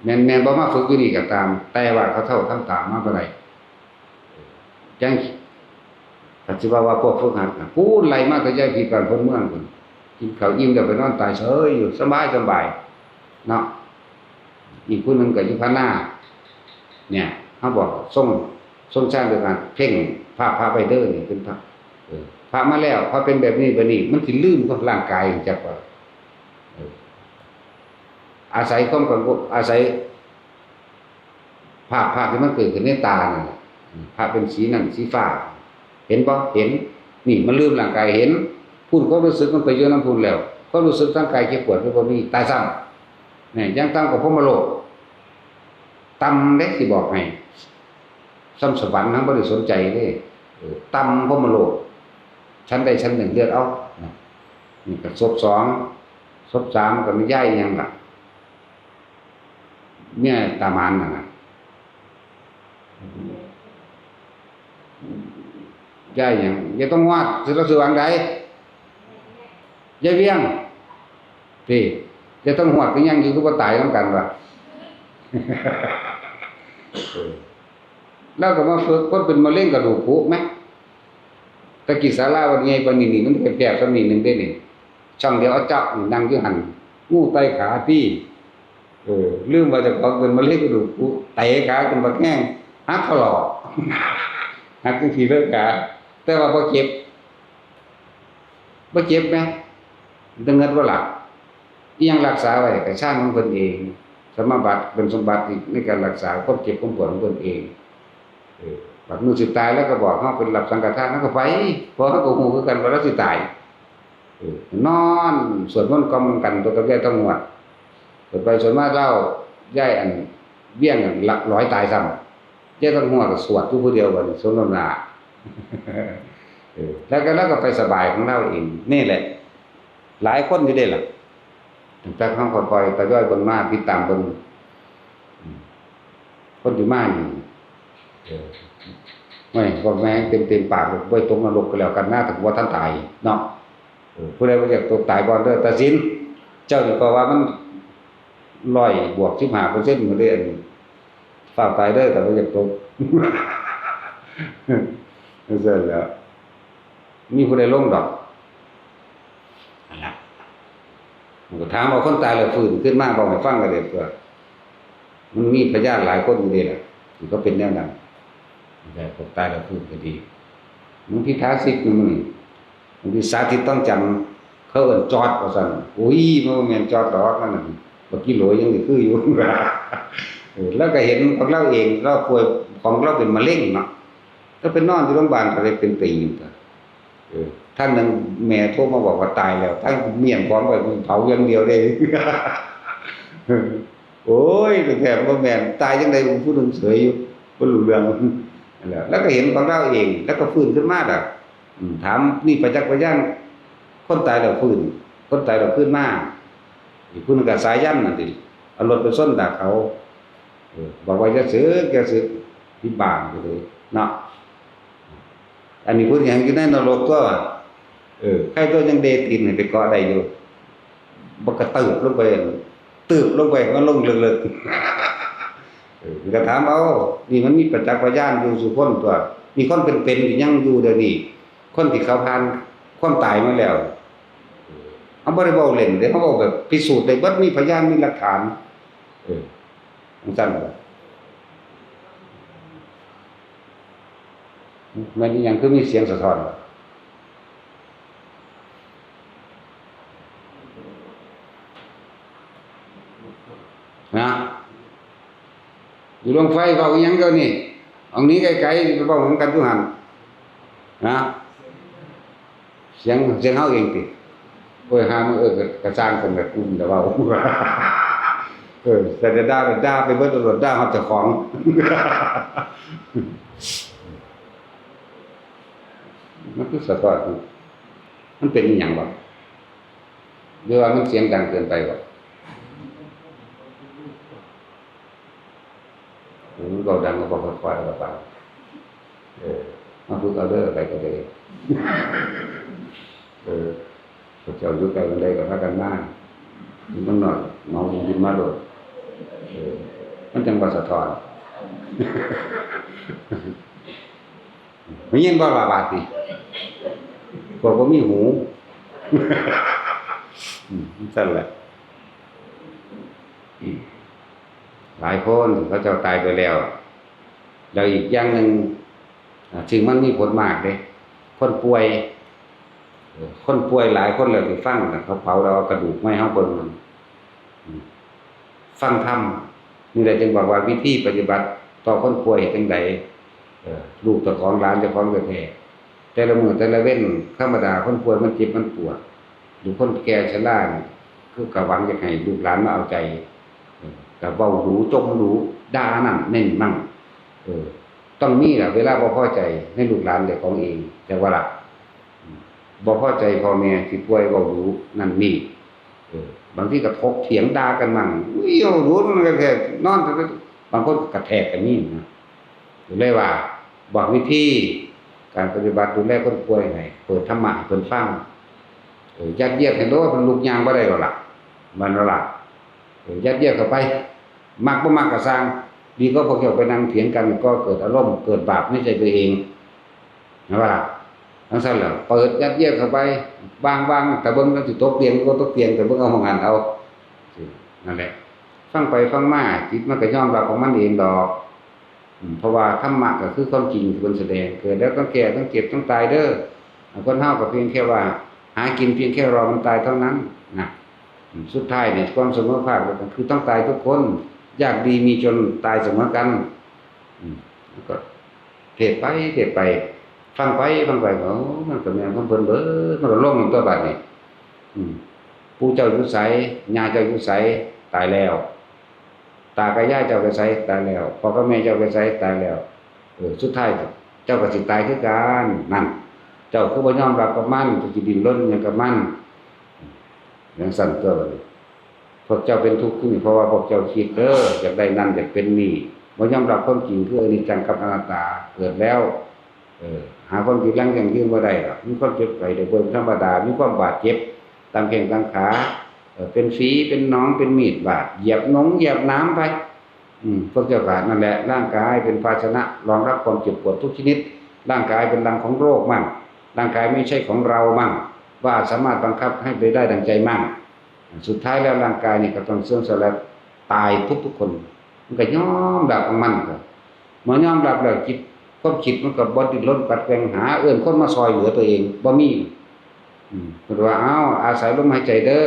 แม่นบ่มาฝึกอยู่นี่ก็ตามแต่ว่าเขาเท่าทำตามมาบ่ได้จังถ้าสิว่าพวกฝึกหัดพูดไล่มาแต่ยายพี่ปานพ้นเมืองพุ่นกินข้าวอิ่มแล้วไปนอนตายเฉยอยู่สบายเนาะอีกผู้นึงก็อยู่พะนาเนี่ยเฮาบอกส่งฌานด้วยกันเพ่งพระไปเด้อนี่เป็นพระ พระมาแล้วพอเป็นแบบนี้บัดนี้มันสิลืมกับร่างกายจักว่าอาศัยความกังวลอาศัยภาพที่มันเกิดขึ้นในตานั่นภาพเป็นสีนั่นสีฟ้าเห็นบ่เห็นนี่มันลืมร่างกายเห็นพูดความรู้สึกมันไปอยู่นำพูดแล้วความรู้สึกทางกายเจ็บปวดบ่มีตายซ้ำนี่ยังต่ำกว่าพรหมโลกต่ำเด้สิบอกให้ซ้ำสวรรค์ทั้งบ่ได้สนใจเด้ต่ำพรหมโลกชั้นใดชั้นหนึ่งเลือดเอานี่ก็ศพ2ศพ3ก็ไม่ย้ายหยังล่ะเนี่ยตามานนั่นน่ะย้ายหยังอย่าต้องวาดสิเราสิวางใดยายเวียงพี่จะต้องหวดก็ยังอยู่คือบ่ตายนำกันว่ะแล้วก็มาฝึกคนเป็นมะเร็งกระดูกผุมั้ยตะกี้ศาลาวันใหญ่ปานนี้มันแคบๆซะนิดนึงได้นี่ช่องเดียวเอาจับนั่งอยู่หั่นงูไตขาพี่ลืมว่าเจ้าของเป็นมะเร็งกระดูกผุเตะขาจนบักแห้งหักเขาหลอกหักจังซี่เลิกขาแต่ว่าบ่เจ็บมั้ยตึงเงินบ่หลักอีหยังรักษาไว้ก็ช่างของเพิ่นเองสมบัติเป็นสมบัติในการรักษาความเจ็บความปวดของเพิ่นเองบัดมื้อสิตายแล้วก็บอกเฮาเป็นรับสังฆทานแล้วก็ไปเพราะเฮาก็ฮู้คือกันว่าเราสิตายนอนสวดมนต์กล่อมกันตัวกับยายต้องงวดเปิดไปส่วนมากเล่ายายอันเบี้ยงหลักร้อยตายซ้ำยายต้องงวดก็สวดอยู่ผู้เดียวบัดนี้สมน้ำหน้าแล้วก็ไปสบายของเราเองนี่แหละหลายคนอยู่เด้ล่ะตั้งแต่เขาค่อยๆตะย้อยเบิ่งมาติดตามเบิ่งคนอยู่มานี่ไม่ก็แม่งเต็มปากบ่ตกนรกก็แล้วกันหน้าถึงว่าท่านตายเนาะผู้ใดบ่อยากตกตายก่อนเด้อตัดสินเจ้านี่ก็ว่ามัน100 บวก 15% มื้อเด้อฝากตายเด้อแต่บ่อยากตกนั่นแหละมีผู้ใดลงดอกนั่นล่ะมันก็ถามว่าคนตายแล้วฟื้นขึ้นมาบอกให้ฟังก็ได้เพื่อมันมีพยานหลายคนอยู่เด้ล่ะที่ก็เป็นแนวนั้นแต่คนตายแล้วฟื้นก็ดีมึงพิธาสิกนี่มึงพิสาธิตต้องจำเขาเอิ้นจอดว่าซั่นอุ้ยมันบ่แม่นจอดดอกนั่นน่ะบ่กิโลยังสิคืออยู่แล้วก็เห็นของเราเองเราป่วยของเราเป็นมะเร็งเนาะถ้าเป็นนอนอยู่โรงพยาบาลก็ได้เป็นปีนึงท่านนึงแม่โทรมาบอกว่าตายแล้วทั้งเมียนพร้อมไปเผาอย่างเดียวได้โอ้ยแท้บ่แม่นตายจังได๋ผู้นึงเฉยอยู่บ่รู้เรื่องนั่นแหละแล้วก็เห็นของเราเองแล้วก็ฟื้นขึ้นมาดอกถามนี่ประจักษ์พยานคนตายแล้วฟื้นคนตายแล้วขึ้นมาอีกผู้นึงก็สายันนั่นติเอารถไปส้นดักเขาบอกว่าจะซื้อแกซื้อที่บ้านเลยเนาะอันนี้พูดอย่างอยู่ในนรกก็ใครตัวยังเดตินไปเกาะได้อยู่บ่กระตืบลงไปมันลงลึกๆก็ถามเอานี่มันมีประจักษ์พยานอยู่สุคนตัวมีคนเป็นๆอยู่ยังอยู่เดี๋ยวนี้คนที่เขาผ่านความตายมาแล้วเอาบ่ได้เว้าเล่นเด้เขาเว้าแบบพิสูจน์ได้เบิดมีพยานมีหลักฐานจังซั่นมันอีหยังคือมีเสียงสะท้อนนะอยู่โรงไฟเว้าอีหยังเดี๋ยวนี้อันนี้ไกลๆไปเว้าเหมือนกันอยู่หั่นนะเสียงเฮาเองติโอ้ยหามื้อกระสร้างกันแบบอุ่นแต่ว่าแต่ด่าไปเบิดตำรวจด่าเฮาเจ้าของมันคือสะท้อนมันเป็นอีหยังบ่หรือว่ามันเสียงดังเกินไปบ่มันก็ดังก็บ่ค่อยๆก็ไปมาพูดเอาเด้อไปก็ได้พระเจ้าอยู่ไกลกันได้ก็พากันมามันนอนเมากินมาโดดมันจังบ่สะท้อนมียินบ่ว่าบาดนี่พวกบ่มีหูซั่นแหละหลายคนเขาเจ้าตายไปแล้วอีกอย่างนึงซึ่งมันมีผลมากเด้ค คนป่วยคนป่วยหลายคนเลยที่ฟังนะเขาเผาเราเอากระดูกไม่เฮาเบิ่งมันฟังธรรมนี่แหละจึงบอกว่าวิธีปฏิบัติต่อคนป่วยจังไดลูกเจ้าของหลานเจ้าของแท้ๆแต่ละมื้อแต่ละเว้นธรรมดาคนป่วยมันเจ็บมันปวดหรือคนแก่ชรานี่คือก็หวังอยากให้ลูกหลานมาเอาใจก็เว้าหูจมหูด่านั่นเน้นมั่งต้องมีล่ะเวลาบ่พอใจให้ลูกหลานเจ้าของเองแต่ว่าล่ะบ่พอใจพ่อแม่ที่ป่วยเว้าหูนั่นนี่บางทีก็ถกเถียงด่ากันมั่งอุ้ยเอาหูมันก็แค่นอนบางคนก็กระแทกกันนี่นะเลยว่าบอกวิธีการปฏิบัติดูแลคนป่วยให้เปิดธรรมะให้เพิ่นฟังยัดเยียดให้รู้ว่าเพิ่นลุกย่างบ่ได้หรอกล่ะมันล่ะยัดเยียดเข้าไปมักบ่มักก็สร้างดีก็พวกเจ้าไปนั่งเถียงกันก็เกิดอารมณ์เกิดบาปในใจตัวเองนะว่าทั้งนั้นแหละเปิดยัดเยียดเข้าไปบางๆแต่เบิ่งแล้วสิตกเตียงก็ตกเตียงแต่เบิ่งเอาของอันเอานั่นแหละฟังไปฟังมาจิตมันก็ยอมรับของมันเองดอกเพราะว่าธรรมะก็คือความจริงที่เพิ่นแสดงเกิดแล้วต้องแก่ต้องเจ็บต้องตายเด้อคนเฮาก็เพียงแค่ว่าหากินเพียงแค่รอมันตายเท่านั้นนะสุดท้ายเนี่ยความเสมอภาคก็คือต้องตายทุกคนยากดีมีจนตายเสมอกันก็เทศไปฟังไปก็มันก็แม่นของเพิ่นเบิดมันก็ลงตัวบัดนี้ปู่เจ้าอยู่ไสย่าเจ้าอยู่ไสตายแล้วตากับย่าเจ้าไปไสตายแล้วพ่อกับแม่เจ้าไปไสตายแล้วสุดท้ายเจ้าก็สิตายคือกันนั่นเจ้าคือบ่ยอมรับกับมันสิดิ้นรนหยังกับมันอย่างสั่นตัวบัดนี้พวกเจ้าเป็นทุกข์ขึ้นเพราะว่าพวกเจ้าคิดเด้ออยากได้นั่นอยากเป็นนี่บ่ยอมรับความจริงคืออนิจจังกับอนัตตาเกิดแล้วหาความจริงอย่างยืนบ่ได้หรอกมีความเจ็บไข้ได้เบิ่งธรรมดามีความบาดเจ็บตามแข้งตามขาเป็นฝีเป็นหนองเป็นมีดบาดเหยียบเหยียบน้ำไปพวกเจ้าก็นั่นแหละร่างกายเป็นภาชนะรองรับความเจ็บปวดทุกชนิดร่างกายเป็นรังของโรคมั่งร่างกายไม่ใช่ของเรามั่งว่าสามารถบังคับให้ไปได้ดังใจมั่งสุดท้ายแล้วร่างกายนี่ก็ต้องเสื่อมสลายตายทุกคนมันก็ยอมรับของมันก็เมื่อยอมรับแล้วจิตความคิดมันก็บ่ดิ้นรนปัดแกว่งหาคนมาซอยเหลือตัวเองบ่มีเพิ่นว่าอาศัยลมหายใจเด้อ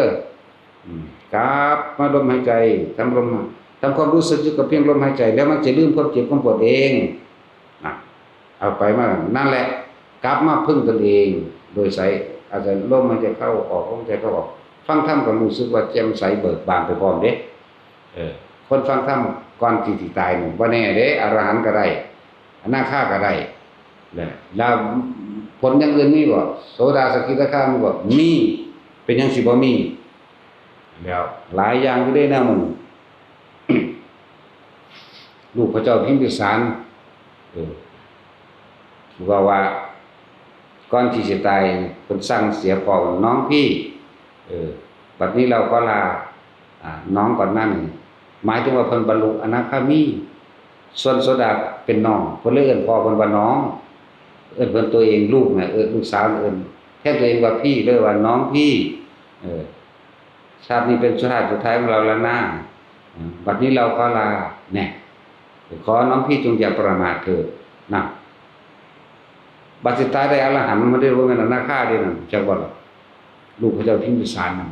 กลับมาลมหายใจทำความรู้สึกอยู่กับเพียงลมหายใจแล้วมันจะลืมความเจ็บความปวดเองเอาไปมานั่นแหละกลับมาพึ่งตนเองโดยใส่อาศัยลมหายใจเข้าออกลมหายใจเข้าออกฟังธรรมก็รู้สึกว่าแจ่มใสเบิกบานไปพร้อมเด้คนฟังธรรมก่อนที่สิตายนี่บ่แน่เด้อรหันต์ก็ได้อนาคาก็ได้แล้วผลอย่างอื่นมีบ่โสดาสกิทาคามีบ่มีเป็นหยังสิบ่มีแล้วหลายอย่างอยู่ได้แนวมัน ลูกพระเจ้าพิมพิสารว่าก่อนที่จะตายเพิ่นสั่งเสียพ่อน้องพี่บัดนี้เราก็ลาน้องก่อนนั้นหมายถึงว่าเพิ่นบรรลุอนาคามีส่วนโสดาเป็นน้องเพิ่นเลยเอิ้นพ่อเพิ่นว่าน้องเอิ้นเพิ่นตัวเองลูกน่ะลูกสาวเอิ้นแทนตัวเองว่าพี่เลยว่าน้องพี่ชาตินี้เป็นชาติสุดท้ายของเราแล้วนะบัดนี้เราก็ลาแน่ขอน้องพี่จงอย่าประมาทเถิดนะบัดสุดท้ายได้อรหันต์มาได้ว่าแม่นอนาคาเด้นั่นจักบ่ล่ะลูกพระเจ้าพิมพิสารนั่น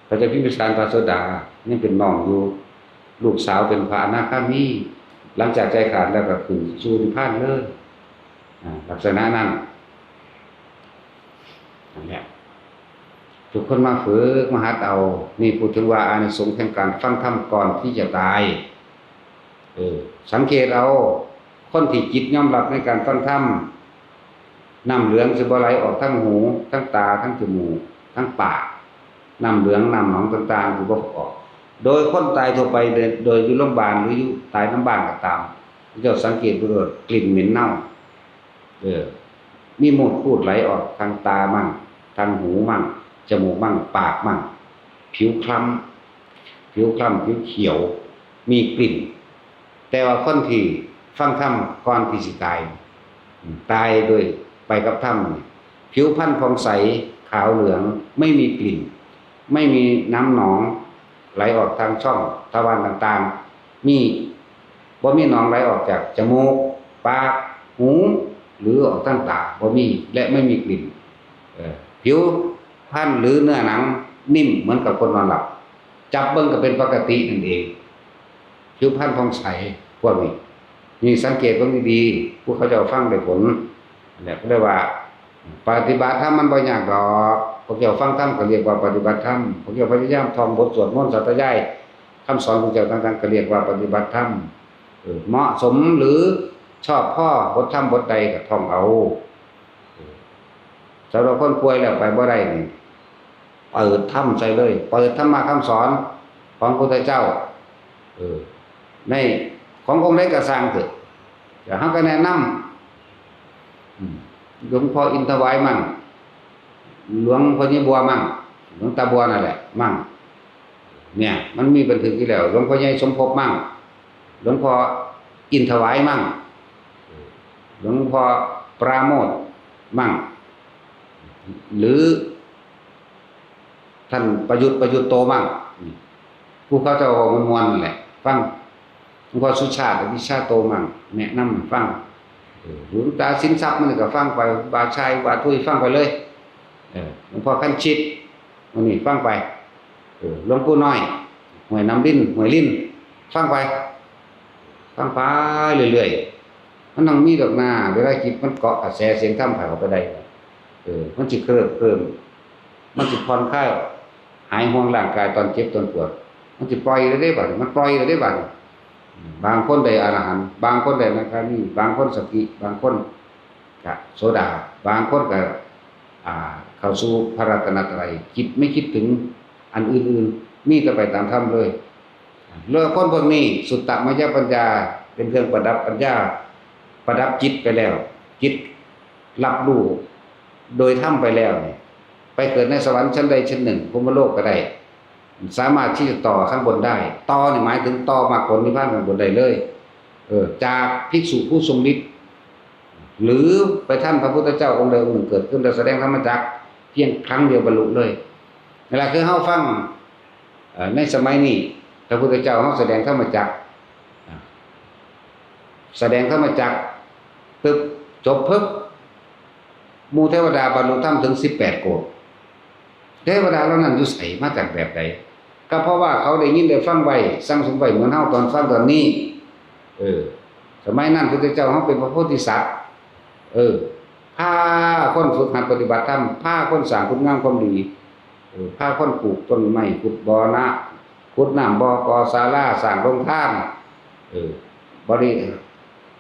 พระเจ้าพิมพิสารพระโสดานี่เป็นน้องอยู่ลูกสาวเป็นพระอนาคามีหลังจากใจขาดแล้วก็ขึ้นสู่นิพพานเลยลักษณะนั้นนั่นแหละทุกคนมาฝึกมาหัดเอานี่พูดถึงว่าอานิสงส์แห่งการฟังธรรมก่อนที่จะตายสังเกตเอาคนที่จิตยอมรับในการฟังธรรมน้ำเหลืองสิบ่ไหลออกทั้งหูทั้งตาทั้งจมูกทั้งปากน้ำเหลืองน้ำหนองต่างๆสิบ่ออกโดยคนตายทั่วไปโดยอยู่โรงพยาบาลหรืออยู่ตายน้ำบ้านก็ตามเจ้าสังเกตดูกลิ่นเหม็นเน่ามีมูดพูดไหลออกทางตามั่งทางหูมั่งจมูกมั่งปากมั่งผิวคล้ำผิวเขียวมีกลิ่นแต่ว่าคนที่ฟังธรรมก่อนที่สิตายโดยไปกับธรรมผิวพรรณผ่องใสขาวเหลืองไม่มีกลิ่นไม่มีน้ำหนองไหลออกทางช่องทวารต่างๆมีบ่มีหนองไหลออกจากจมูกปากหู หรือออกตั้งตาบ่มีและไม่มีกลิ่นผิวพรรณหรือเนื้อหนังนิ่มเหมือนกับคนนอนหลับจับเบิ่งก็เป็นปกตินั่นเองผิวพรรณผ่องใสพวกนี้นี่สังเกตเบิ่งดีๆผู้เขาจะฟังได้ผลเนี่ยก็เรียกว่าปฏิบัติธรรมมันบ่ยากดอกพวกเจ้าฟังธรรมก็เรียกว่าปฏิบัติธรรมพวกเจ้าพยายามท่องบทสวดมนต์สัตยายคำสอนของเจ้าต่างๆก็เรียกว่าปฏิบัติธรรมเหมาะสมหรือชอบพ่อบทธรรมบทใดก็ท่องเอาสำหรับคนป่วยแล้วไปบ่ได้นี่เปิดธรรมใส่เลยเปิดธรรมะคำสอนของพระพุทธเจ้าในขององค์ใดก็สร้างเถอะแต่เฮาก็แนะนำหลวงพ่ออินทวายมั่งหลวงพ่อยี่บัวมั่งหลวงตาบัวนั่นแหละมั่งเนี่ยมันมีบันทึกอยู่แล้วหลวงพ่อใหญ่สมภพมั่งหลวงพ่ออินทวายมั่งหลวงพ่อปราโมทย์มั่งหรือท่านประยุทธ์โตมั่งผู้เขาจะเอามวลนั่นแหละฟังหลวงพ่อสุชาติวิชาโตมั่งแนะนำฟังหลวงตาสินทรัพย์มันก็ฟังไปบาชัยบาทุยฟังไปเลยหลวงพ่อขั้นชิดมันนี่ฟังไปหลวงปู่น้อยหวยน้ำลิ้นหวยลิ้นฟังไปเรื่อยๆมันต้องมีดอกหน้าเวลาจิตมันเกาะกระแสเสียงธรรมผ่านเข้าไปได้มันจะเคลิ้มมันจะผ่อนคลายหายห่วงร่างกายตอนเจ็บตอนปวดมันจะปล่อยได้บัดมันปล่อยได้บัดบางคนได้อรหันต์บางคนได้อนาคามีบางคนสกิบางคนก็โสดาบางคนก็เข้าสู่พระรัตนตรัยคิดไม่คิดถึงอันอื่นๆมีแต่ไปตามธรรมเลยเรื่องคนพวกนี้สุตตมยปัญญาเป็นเครื่องประดับปัญญาประดับจิตไปแล้วจิตรับรู้โดยธรรมไปแล้วเนี่ยไปเกิดในสวรรค์ชั้นใดชั้นหนึ่งพรหมโลกก็ได้สามารถที่จะต่อข้างบนได้ต่อนี่หมายถึงต่อมรรคผลนิพพานข้างบนได้เลยจากภิกษุผู้ทรงฤทธิ์หรือไปท่านพระพุทธเจ้าองค์ใดองค์หนึ่งเกิดขึ้นแล้วแสดงธรรมจักรเพียงครั้งเดียวบรรลุเลยเวลาคือเฮาฟังในสมัยนี้พระพุทธเจ้าเฮาแสดงธรรมจักรปึ๊บจบปึ๊บหมู่เทวดาบรรลุธรรมถึง18โกฏเทวดาเหล่านั้นอยู่ไสมาจากแบบใดก็เพราะว่าเขาได้ยินได้ฟังไว้สั่งสมไว้เหมือนเฮาตอนฟังตอนนี้สมัยนั้นพระพุทธเจ้าเฮาเป็นพระโพธิสัตว์พาคนฝึกหัดปฏิบัติธรรมพาคนสร้างคุณงามความดีพาคนปลูกต้นไม้ขุดบ่อน้ำขุดน้ำบ่อก่อศาลาสร้างโรงทานบริ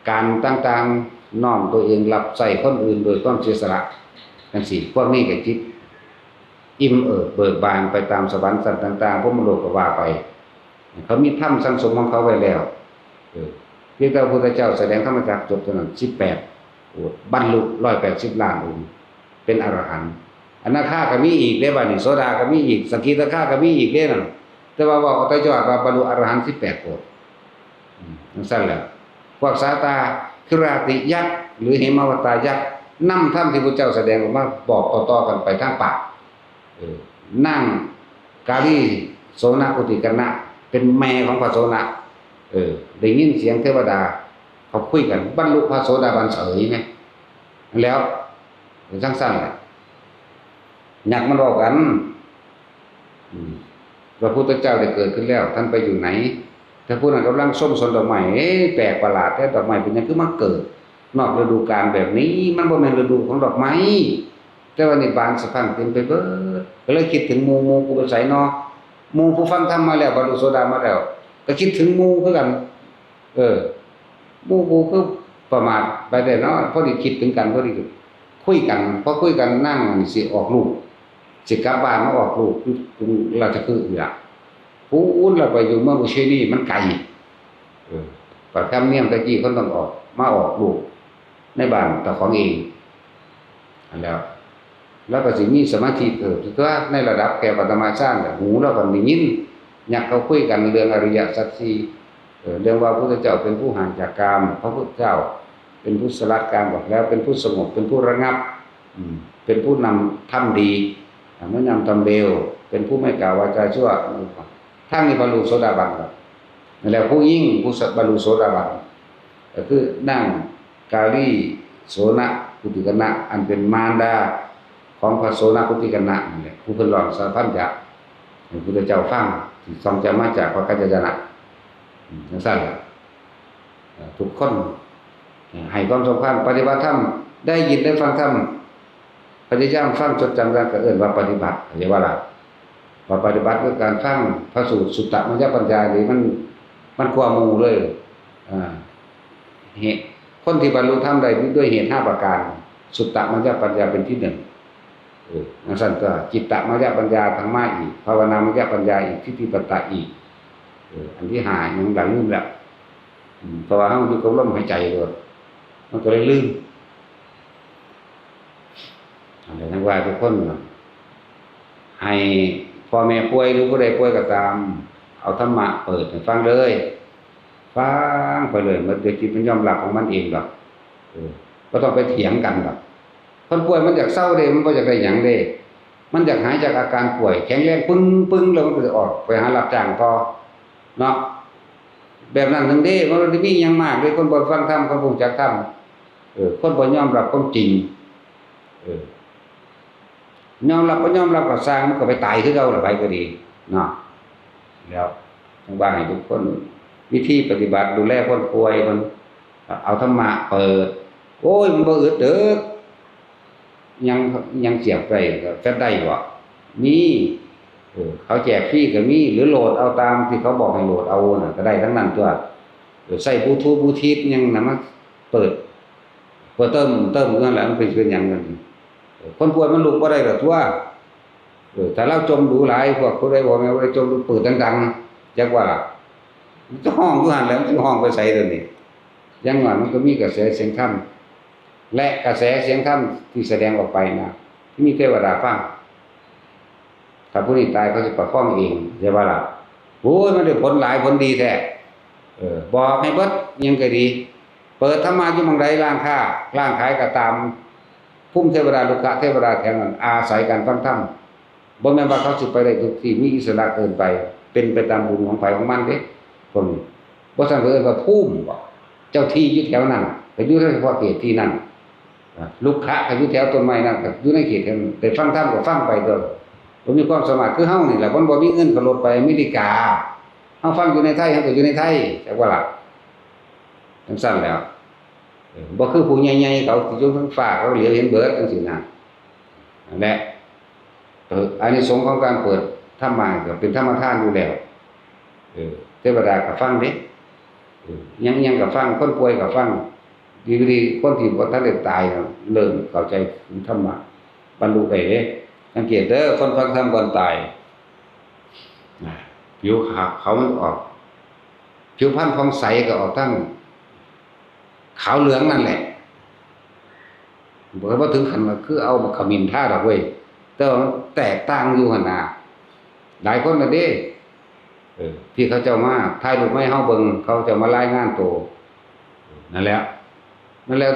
การต่างๆน้อมตัวเองรับใส่คนอื่นโดยความเสียสละจังซี่พวกนี้ก็จิตอิ่มเบิกบานไปตามสวรรค์สัตว์ต่างๆพรหมโลกก็ว่าไปเขามีธรรมสังสมของเขาไว้แล้วเพียงแต่พระพุทธเจ้าแสดงธรรมจักรจบเท่านั้น18บรรลุ180ล้านองค์เป็นอรหันต์อนาคาก็มีอีกเด้บัดนี้โสดาก็มีอีกสกิทาคาก็มีอีกเด้นั่นแต่ว่าเอาแต่ยอดว่าบรรลุอรหันต์18โกฏจังซั่นแหละพวกสาตาคราติยักษ์หรือเหมาวตายักษ์นำธรรมที่พระเจ้าแสดงออกมาบอกต่อๆกันไปทางปากนั่งกาลีโสนกุติกันนะเป็นแม่ของพระโสนะได้ยินเสียงเทวดาเขาคุยกันบรรลุพระโสดาบันเสยไงแล้วจังซั่นแหละอยากมันบอกกันพระพุทธเจ้าได้เกิดขึ้นแล้วท่านไปอยู่ไหนถ้าผู้นั้นกำลังส้มสนดอกไม้แปลกประหลาดแต่ดอกไม้เป็นยังคือมาเกิดนอกฤดูกาลแบบนี้มันบ่แม่นฤดูของดอกไม้แต่ว่านี่บานสะพรั่งเต็มไปเบิดก็เลยคิดถึงหมู่กูไปไสเนาะหมู่ผู้ฟังธรรมมาแล้วบรรลุโสดามาแล้วก็คิดถึงหมู่คือกันหมู่กูคือประมาทไปได้เนาะพอดีคิดถึงกันพอดีคุยกันพอคุยกันนั่งสิออกลูกสิกลับบ้านมาออกลูกคือราชคฤห์นี่ล่ะผู้อุ่นเราไปอยู่เมืองอุเชนีมันไกลประคำเนียมตะกี้คนต้องออกมาออกลูกในบ้านเจ้าของเองแล้วก็สิมีสมาธิเกิดคือว่าในระดับแก่ปฐมาฌานหูเราก็ได้ยินอยากเขาคุยกันเรื่องอริยสัจสี่เรื่องว่าพระพุทธเจ้าเป็นผู้ห่างจากกามพระพุทธเจ้าเป็นผู้สลัดกามบอกแล้วเป็นผู้สงบเป็นผู้ระงับเป็นผู้นำทำดีไม่นำทำเลวเป็นผู้ไม่กล่าววาจาชั่วทั้งนี้บรรลุโสดาบันแล้วผู้ยิ่งผู้บรรลุโสดาบันก็คือนั่งกาลี โสนกุติกนะอันเป็นมารดาของพระโสนกุติกนะนั่นแหละผู้เพิ่นร้องสารพันจะให้พระพุทธเจ้าฟังที่ทรงจะมาจากพระกัจจนะจังซั่นล่ะทุกคนให้ความสำคัญปฏิบัติธรรมได้ยินได้ฟังธรรมพยายามฟังจดจำได้ก็เอิ้นว่าปฏิบัติเรียกว่าล่ะว่าปฏิบัติคือการฟังพระสูตรสุตตมัญญปัญญานี่มันกว่าหมู่เลยเหตุคนที่บรรลุธรรมได้ด้วยเหตุ5ประการสุตตมัญญปัญญาเป็นที่1นั่นสั่นก็จิตตมัญญปัญญาทั้งมาอีกภาวนามัญญปัญญาอีกทิฏฐิปัตตะอีกอันที่5ยังหลังลืมแล้วเพราะว่าเฮาอยู่กับลมหายใจด้วยมันก็เลยลืมอันนี้นักว่าทุกคนให้พ่อแม่ป่วยหรือผู้ใดป่วยก็ตามเอาธรรมะเปิดให้ฟังเลยฟังไปเลยมันเดี๋ยวจิตมันยอมรับของมันเองดอกบ่ต้องไปเถียงกันดอกคนป่วยมันอยากเศร้าเด้มันบ่อยากได้หยังเด้มันอยากหายจากอาการป่วยแข็งแรงปึ้งแล้วมันก็จะออกไปหารับจ้างต่อเนาะแบบนั้นนึงเด้มันบ่มีหยังมากเลยคนบ่ฟังธรรมคนบ่รู้จักธรรมคนบ่ยอมรับความจริงยอมรับบ่ยอมรับก็สร้างมันก็ไปตายคือเก่าล่ะไปก็ดีเนาะแล้วทั้งบ้านให้ทุกคนวิธีปฏิบัติดูแลคนป่วยคนเอาธรรมะเปิดโอ้ยมันบ่อึดเด้อยังเสียบไปก็จะได้บ่มีเขาแจกฟรีก็มีหรือโหลดเอาตามที่เขาบอกให้โหลดเอาน่ะก็ได้ทั้งนั้นตัวใส่บลูทูธยังนำมาเปิดเติมนั่นแหละมันเป็นอย่างนั้นคนป่วยมันลุกบ่ได้ดอกตัวถ้าเราจมดูหลายพวกผู้ใดบ่แม่นว่าจมดูเปิดดังๆจักว่ามันจะห้องอยู่หั่นแหละมันสิห้องไปไสเด้อนี่อย่างน้อยมันก็มีกระแสเสียงธรรมและกระแสเสียงธรรมที่แสดงออกไปนะที่มีเทวดาฟังถ้าผู้นี้ตายเขาสิประคองเองใช่บ่ล่ะโอ้ยมันได้ผลหลายผลดีแท้บอกให้เบิดยังก็ดีเปิดธรรมะอยู่หม้องใดร้านค้าร้านขายก็ตามภูมิเทวดาลูกะเทวดาแถวนั้นอาศัยการฟังธรรมบ่แม่นว่าเขาสิไปได้ทุกที่มีอิสระเกินไปเป็นไปตามบุญของไผของมันเด้พวกนี้บ่ซั่นเพิ่นว่าภูมิบ่เจ้าที่อยู่แถวนั้นก็อยู่เฉพาะเขตที่นั้นลูกค้าก็อยู่แถวต้นไม้นั้นก็อยู่ในเขตนั้นแต่ฟังธรรมก็ฟังไปเด้อบ่มีความสามารถคือเฮานี่แหละบ่มีเงินก็ลดไปอเมริกาเฮาฟังอยู่ในไทยเฮาก็อยู่ในไทยจักว่าล่ะจังซั่นแล้วบ่คือผู้ใหญ่ๆเขาที่อยู่ทางฟ้าเขาเหลียวเห็นเบิดจังซี่นะนั่นแหละอานิสงส์ของการเปิดธรรมะก็เป็นธรรมทานอยู่แล้วเทวดาก็ฟังเด้ยังก็ฟังคนป่วยก็ฟังดีๆคนที่บ่ทันได้ตายเริ่มเข้าใจธรรมะบรรลุได้เด้สังเกตเด้อคนฟังธรรมก่อนตายผิวเขามันออกผิวพรรณผ่องใสก็ออกทั้งขาวเหลืองนั่นแหละบ่ถึงขั้นว่าคือเอามาขมิ้นทาดอกเว้ยแต่ว่ามันแตกต่างอยู่หั่นน่ะหลายคนน่ะเด้ที่เขาเจ้ามาถ่ายรูปให้เฮาเบิ่งเขาจะมารายงานตัวนั่นแหละ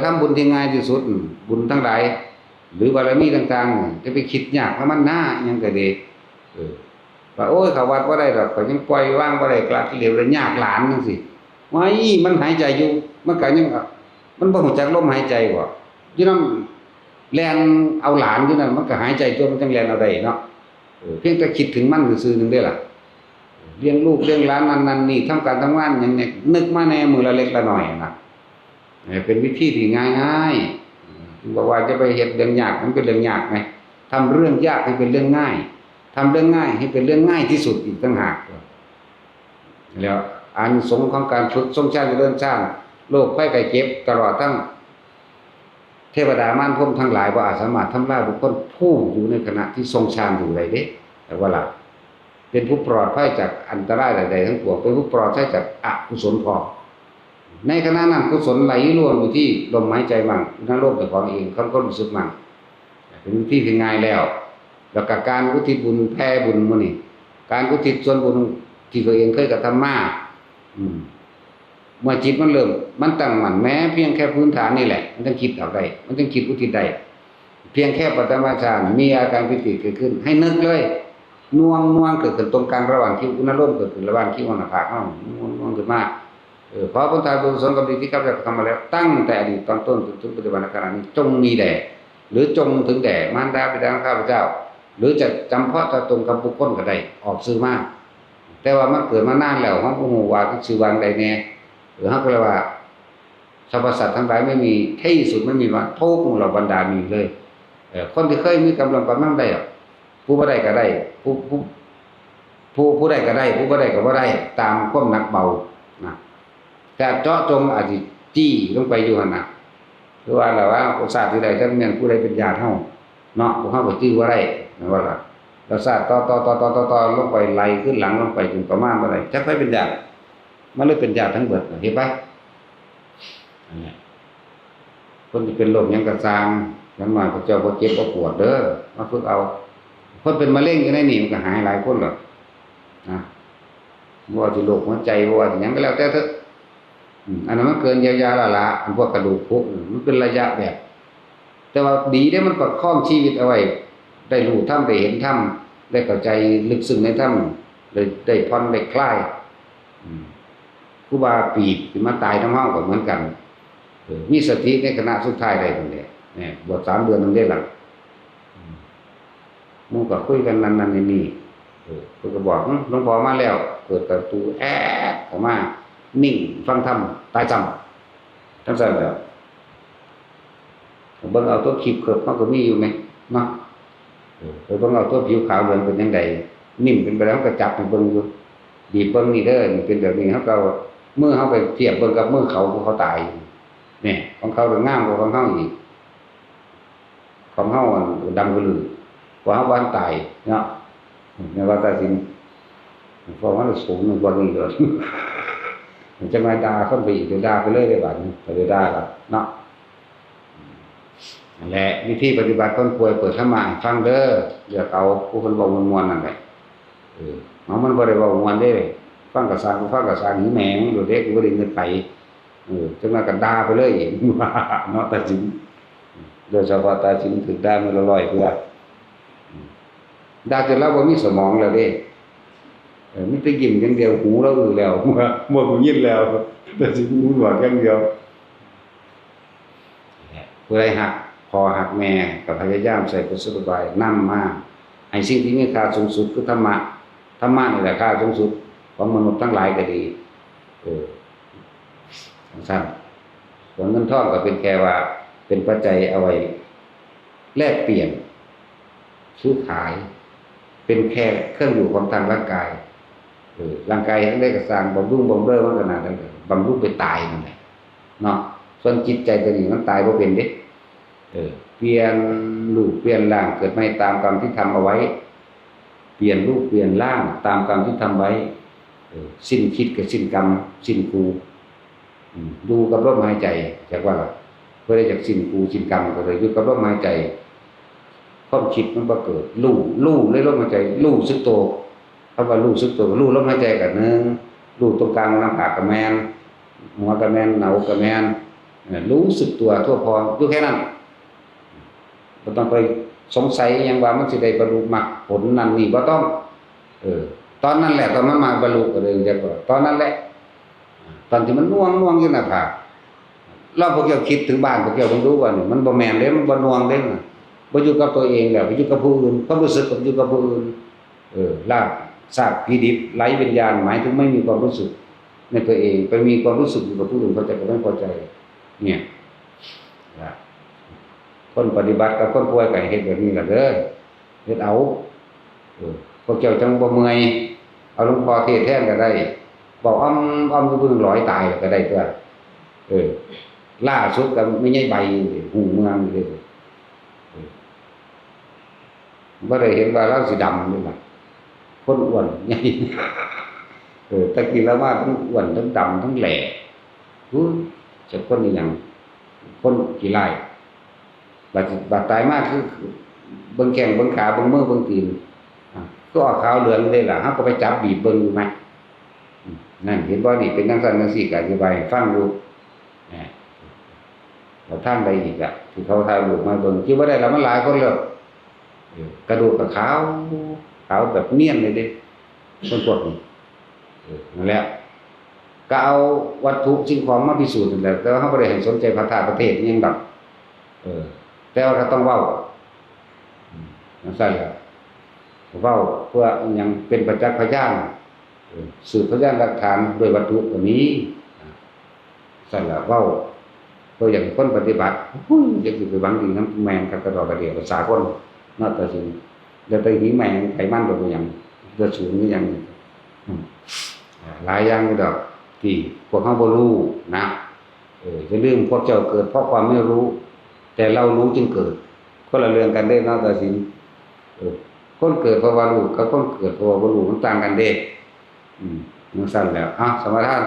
ทำบุญที่ง่ายที่สุดบุญทั้งหลายหรือบารมีต่างๆจะไปคิดยากแล้วมันน่าหยังก็ดีว่าโอ้ยเขาวัดบ่ได้ดอกเขายังปล่อยวางบ่ได้กลาเหลวแล้วยากหลานจังซี่ไว้มันหายใจอยู่มันก็ยังมันบ่รู้จักลมหายใจบ่อยู่นำแล่นเอาหลานอยู่นั่นมันก็หายใจตัวมันจังแล่นเอาได้เนาะเพียงแต่คิดถึงมันซื่อๆนึงได้ล่ะเลี้ยงลูกเลี้ยงหลานนั่นนี่ทำการทำงานหยังเนี่ยนึกมาแน่มื้อละเล็กละน้อยน่ะเป็นวิธีที่ง่ายๆบอกว่าจะไปเฮ็ดเรื่องยากมันเป็นเรื่องยากไงทำเรื่องยากให้เป็นเรื่องง่ายทำเรื่องง่ายให้เป็นเรื่องง่ายที่สุดอีกต่างหากแล้วอานิสงส์ของการฝึกทรงชาติเจริญชาติโรคภัยไข้เจ็บตลอดทั้งเทวดามารพรหมทั้งหลายบ่อาจสามารถทำลายบุคคลผู้อยู่ในขณะที่ทรงฌานอยู่ได้เด้แต่ว่าล่ะเป็นผู้ปลอดภัยจากอันตรายใดๆทั้งปวงเป็นผู้ปลอดภัยจากอกุศลพอในขณะนั้นกุศลไหลล้วนอยู่ที่ลมหายใจมั่งในโลกแต่ของเองเขาก็รู้สึกมั่งเป็นวิธีที่ง่ายแล้วแล้วก็การอุทิศบุญแผ่บุญมื้อนี้การอุทิศส่วนบุญที่ตัวเองเคยกระทำมาเมื่อจิตมันเริ่มมันตั้งมั่นแม้เพียงแค่พื้นฐานนี่แหละมันต้องคิดเอาได้มันต้องคิดอุทิศได้เพียงแค่ปฐมฌานมีอาการปิติเกิดขึ้นให้นึกเลยน่วงเกิดขึ้นตรงกลางระหว่างคิ้วอุณหภูมิเกิดขึ้นระหว่างคิ้วหน้าผากเฮาน่วงขึ้นมา ขอผลทานบุญกุศลกับดีที่ข้าพเจ้าทำมาแล้วตั้งแต่อดีตตอนต้นจนถึงปัจจุบันขณะนี้จงมีแด่หรือจงถึงแด่มารดาบิดาของข้าพเจ้าหรือจะจำเพาะตรงกับบุคคลก็ได้ออกซื้อมาแต่ว่ามันเกิดมานานแล้วเฮาบ่ฮู้ว่าสิวางใดแน่หรือเฮาก็เลยว่าสรรพสัตว์ทั้งหลายไม่มีที่สุดไม่มีว่าทุกข์เราบรรดามีเลยคนที่เคยมีกำลังได้ผู้บ่ได้ก็ได้ผู้ได้ก็ได้ผู้บ่ได้ก็บ่ได้ตามความหนักเบานะแต่เจาะจงอาจสิจี้ลงไปอยู่หั่นน่ะหรือว่าแล้วว่าอุตส่าห์ที่ใดจักแม่นผู้ใดเป็นญาติเฮาเนาะพวกเฮาก็จื้อบ่ได้นั่นว่าล่ะแล้วศาสตร์ต่อลงไปไล่ขึ้นหลังลงไปจนประมาณบ่ได้จักไปเป็นญาติมันเลยเป็นญาติทั้งเบิดเห็นปะนั่นแหละคนที่เป็นโรคหยังก็สร้างอย่างน้อยพระเจ้าบ่เจ็บบ่ปวดเด้อมาฝึกเอาคนเป็นมะเร็งอยู่ในนี่มันก็หายหลายคนหรอกนะบ่ว่าสิโรคหัวใจบ่ว่าสิหยังก็แล้วแต่เถอะอันนั้นมันเกินเยียวยาแล้วล่ะอันพวกกระดูกพวกมันเป็นระยะแบบแต่ว่าดีได้มันประคองชีวิตเอาไว้ได้รู้ธรรมได้เห็นธรรมได้เข้าใจลึกซึ้งในธรรมได้ผ่อนได้คลายครูบาปีกสิมาตายทั้งเฮาก็เหมือนกันมีสติในขณะสุดท้ายได้พุ่นแหละเนี่ยบวช3 เดือนนึงได้ล่ะหมู่ก็คุยกันนั่นๆนี่เพิ่นก็บอกหลวงพ่อมาแล้วเปิดประตูแอดเข้ามานิ่งฟังธรรมตายจำทั้งซั่นแหล้วเบิ่งเอาตัวคลิปเคิบมันก็มีอยู่มั้ยเนาะเบิ่งเอาตัวผิวขาวเหลืองเป็นจังไดนิ่มเป็นไปแล้วก็จับให้เบิ่งอยู่บีบเบิ่งนี่เด้อนี่เป็นแบบนี้เฮาก็มือเฮาไปเทียบเบิ่งกับมือเขาผู้เขาตายนี่ของเขาก็งามกว่าของเฮาอีกของเฮาดำกว่าลือกว่าเฮาบ่ตายเนาะในว่าตาสินเพราะว่าสูงมันบ่นี่เลยจังได๋ด่าคนไปอีกด่าไปเลยได้บัดนี้ไปด่าล่ะเนาะนั่นแหละวิธีปฏิบัติคนป่วยเปิดธรรมะให้ฟังเด้อเดี๋ยวเอาผู้เพิ่นเว้าม่วนๆนั่นแหละมันบ่ได้เว้าม่วนเด้ฟังก็สร้างหิแหมงโดดเด็กบ่ได้เงินไปจังว่าก็ด่าไปเลยเนาะตาสินโดยเฉพาะตาสินถึกด่ามื้อละ100เทื่อด่าจนเราบ่มีสมองแล้วเด้มีแต่ยิ้มอย่างเดียวหูเราอื้อแล้วบ่ยินแล้วแต่สิหูหนวกอย่างเดียวผู้ใดฮักพ่อฮักแม่ก็พยายามใส่กุศโลบายนำมาให้สิ่งที่มีค่าสูงสุดคือธรรมะนี่แหละค่าสูงสุดของมนุษย์ทั้งหลายก็ดีสั้นส่วนเงินทองก็เป็นแค่ว่าเป็นปัจจัยเอาไว้แลกเปลี่ยนซื้อขายเป็นแค่เครื่องอยู่ของทางร่างกายร่างกายทั้งได้ก็สร้างบำรุงบำเรอมันขนาดนั้นบำรุงไปตายนั่นแหละเนาะส่วนจิตใจตัวนี้มันตายบ่เป็นเด้เปลี่ยนรูปเปลี่ยนร่างเกิดไม่ตามกรรมที่ทำเอาไว้เปลี่ยนรูปเปลี่ยนร่างตามกรรมที่ทำไว้สิ้นคิดกับสิ้นกรรมสิ้นกูดูกับลมหายใจจากว่าเพื่อได้จากสิ้นกูสิ้นกรรมก็เลยอยู่กับลมหายใจความคิดมันก็เกิดรู้เลยลมหายใจรู้สึกตัวคำว่ารู้สึกตัวรู้ลมหายใจก็นึงรู้ตรงกลางลำปากก็แม่นหัวก็แม่นหน้าอกก็แม่นรู้สึกตัวทั่วพร้อมอยู่แค่นั้นบ่ต้องไปสงสัยหยังว่ามันสิได้บรรลุมรรคผลนั่นนี่บ่ต้องตอนนั้นแหละตอนมันมาบรรลุก็เลยจักว่าตอนนั้นแหละตอนที่มันน่วงอยู่หน้าผากเราพวกเจ้าคิดถึงบ้านพวกเจ้าต้องรู้ว่านี่มันบ่แม่นเด้มันบ่น่วงเด้บ่อยู่กับตัวเองแล้วไปอยู่กับผู้อื่นความรู้สึกก็อยู่กับผู้อื่นลากซากผีดิบไร้วิญญาณหมายถึงไม่มีความรู้สึกในตัวเองไปมีความรู้สึกอยู่กับผู้อื่นเขาจะไม่พอใจเนี่ยคนปฏิบัติกับคนป่วยก็เฮ็ดแบบนี้ล่ะเด้อเฮ็ดเอาพวกเจ้าจังบ่เมื่อยเอาหลวงพ่อเทศแทนก็ได้บอกอ้อมอยู่เพิ่งร้อยตายก็ได้ตัวล่าสุดก็ไม่ใช่ใบหูเมืองเลยบ่ได้เห็นว่าเราสิดำนี่ล่ะคนอ้วนใหญ่ตะกี้แล้วว่าทั้งอ้วนทั้งดำทั้งแหล่จะคนนี่หยังคนกี่ไร่บาดตายมากคือเบิ่งแข้งเบิ่งขาเบิ่งมือเบิ่งตีนก็ออกขาวเหลืองเลยล่ะเฮาก็ไปจับบีบเบิ่งอยู่มั้ยนั่นเห็นบ่นี่เป็นจังซั่นจังซี่ก็อธิบายฟังอยู่แล้วทางใดอีกอ่ะที่เขาถ่ายรูปมาเบิ่งคิดว่าได้แล้วมันหลายคนแล้วกระดูกก็ขาวแบบเนียนเลยเด้คนพวกนี้นั่นแหละก ก็เอาวัตถุสิ่งของมาพิสูจน์นั่นแหละแต่ว่าเขาบ่ได้ให้สนใจพระธาตุประเทศอิหยังดอกแต่ว่าก็ต้องเว้าจังซั่นล่ะเว้าเพื่ออิหยังเป็นประจักษ์พยานสืบพยานหลักฐานด้วยวัตถุก็มีซั่นล่ะเว้าเพื่ออยากให้คนปฏิบัติอยากสิไปหวังดีนำแม่นกับกระดอกกระเดี่ยวภาษาคนเนาะแต่สิแล้วไปหิแม่งไขมันบ่เป็นหยังจะสูงหรือหยังหลายอย่างอยู่ดอกที่พวกเฮาบ่รู้นะอย่าลืมพวกเจ้าเกิดเพราะความไม่รู้ แต่เรารู้จึงเกิดคนละเรื่องกันเด้เนาะแต่สิคนเกิดเพราะว่ารู้กับคนเกิดเพราะว่าบ่รู้มันต่างกันเด้จังซั่นแหล้วสมทาน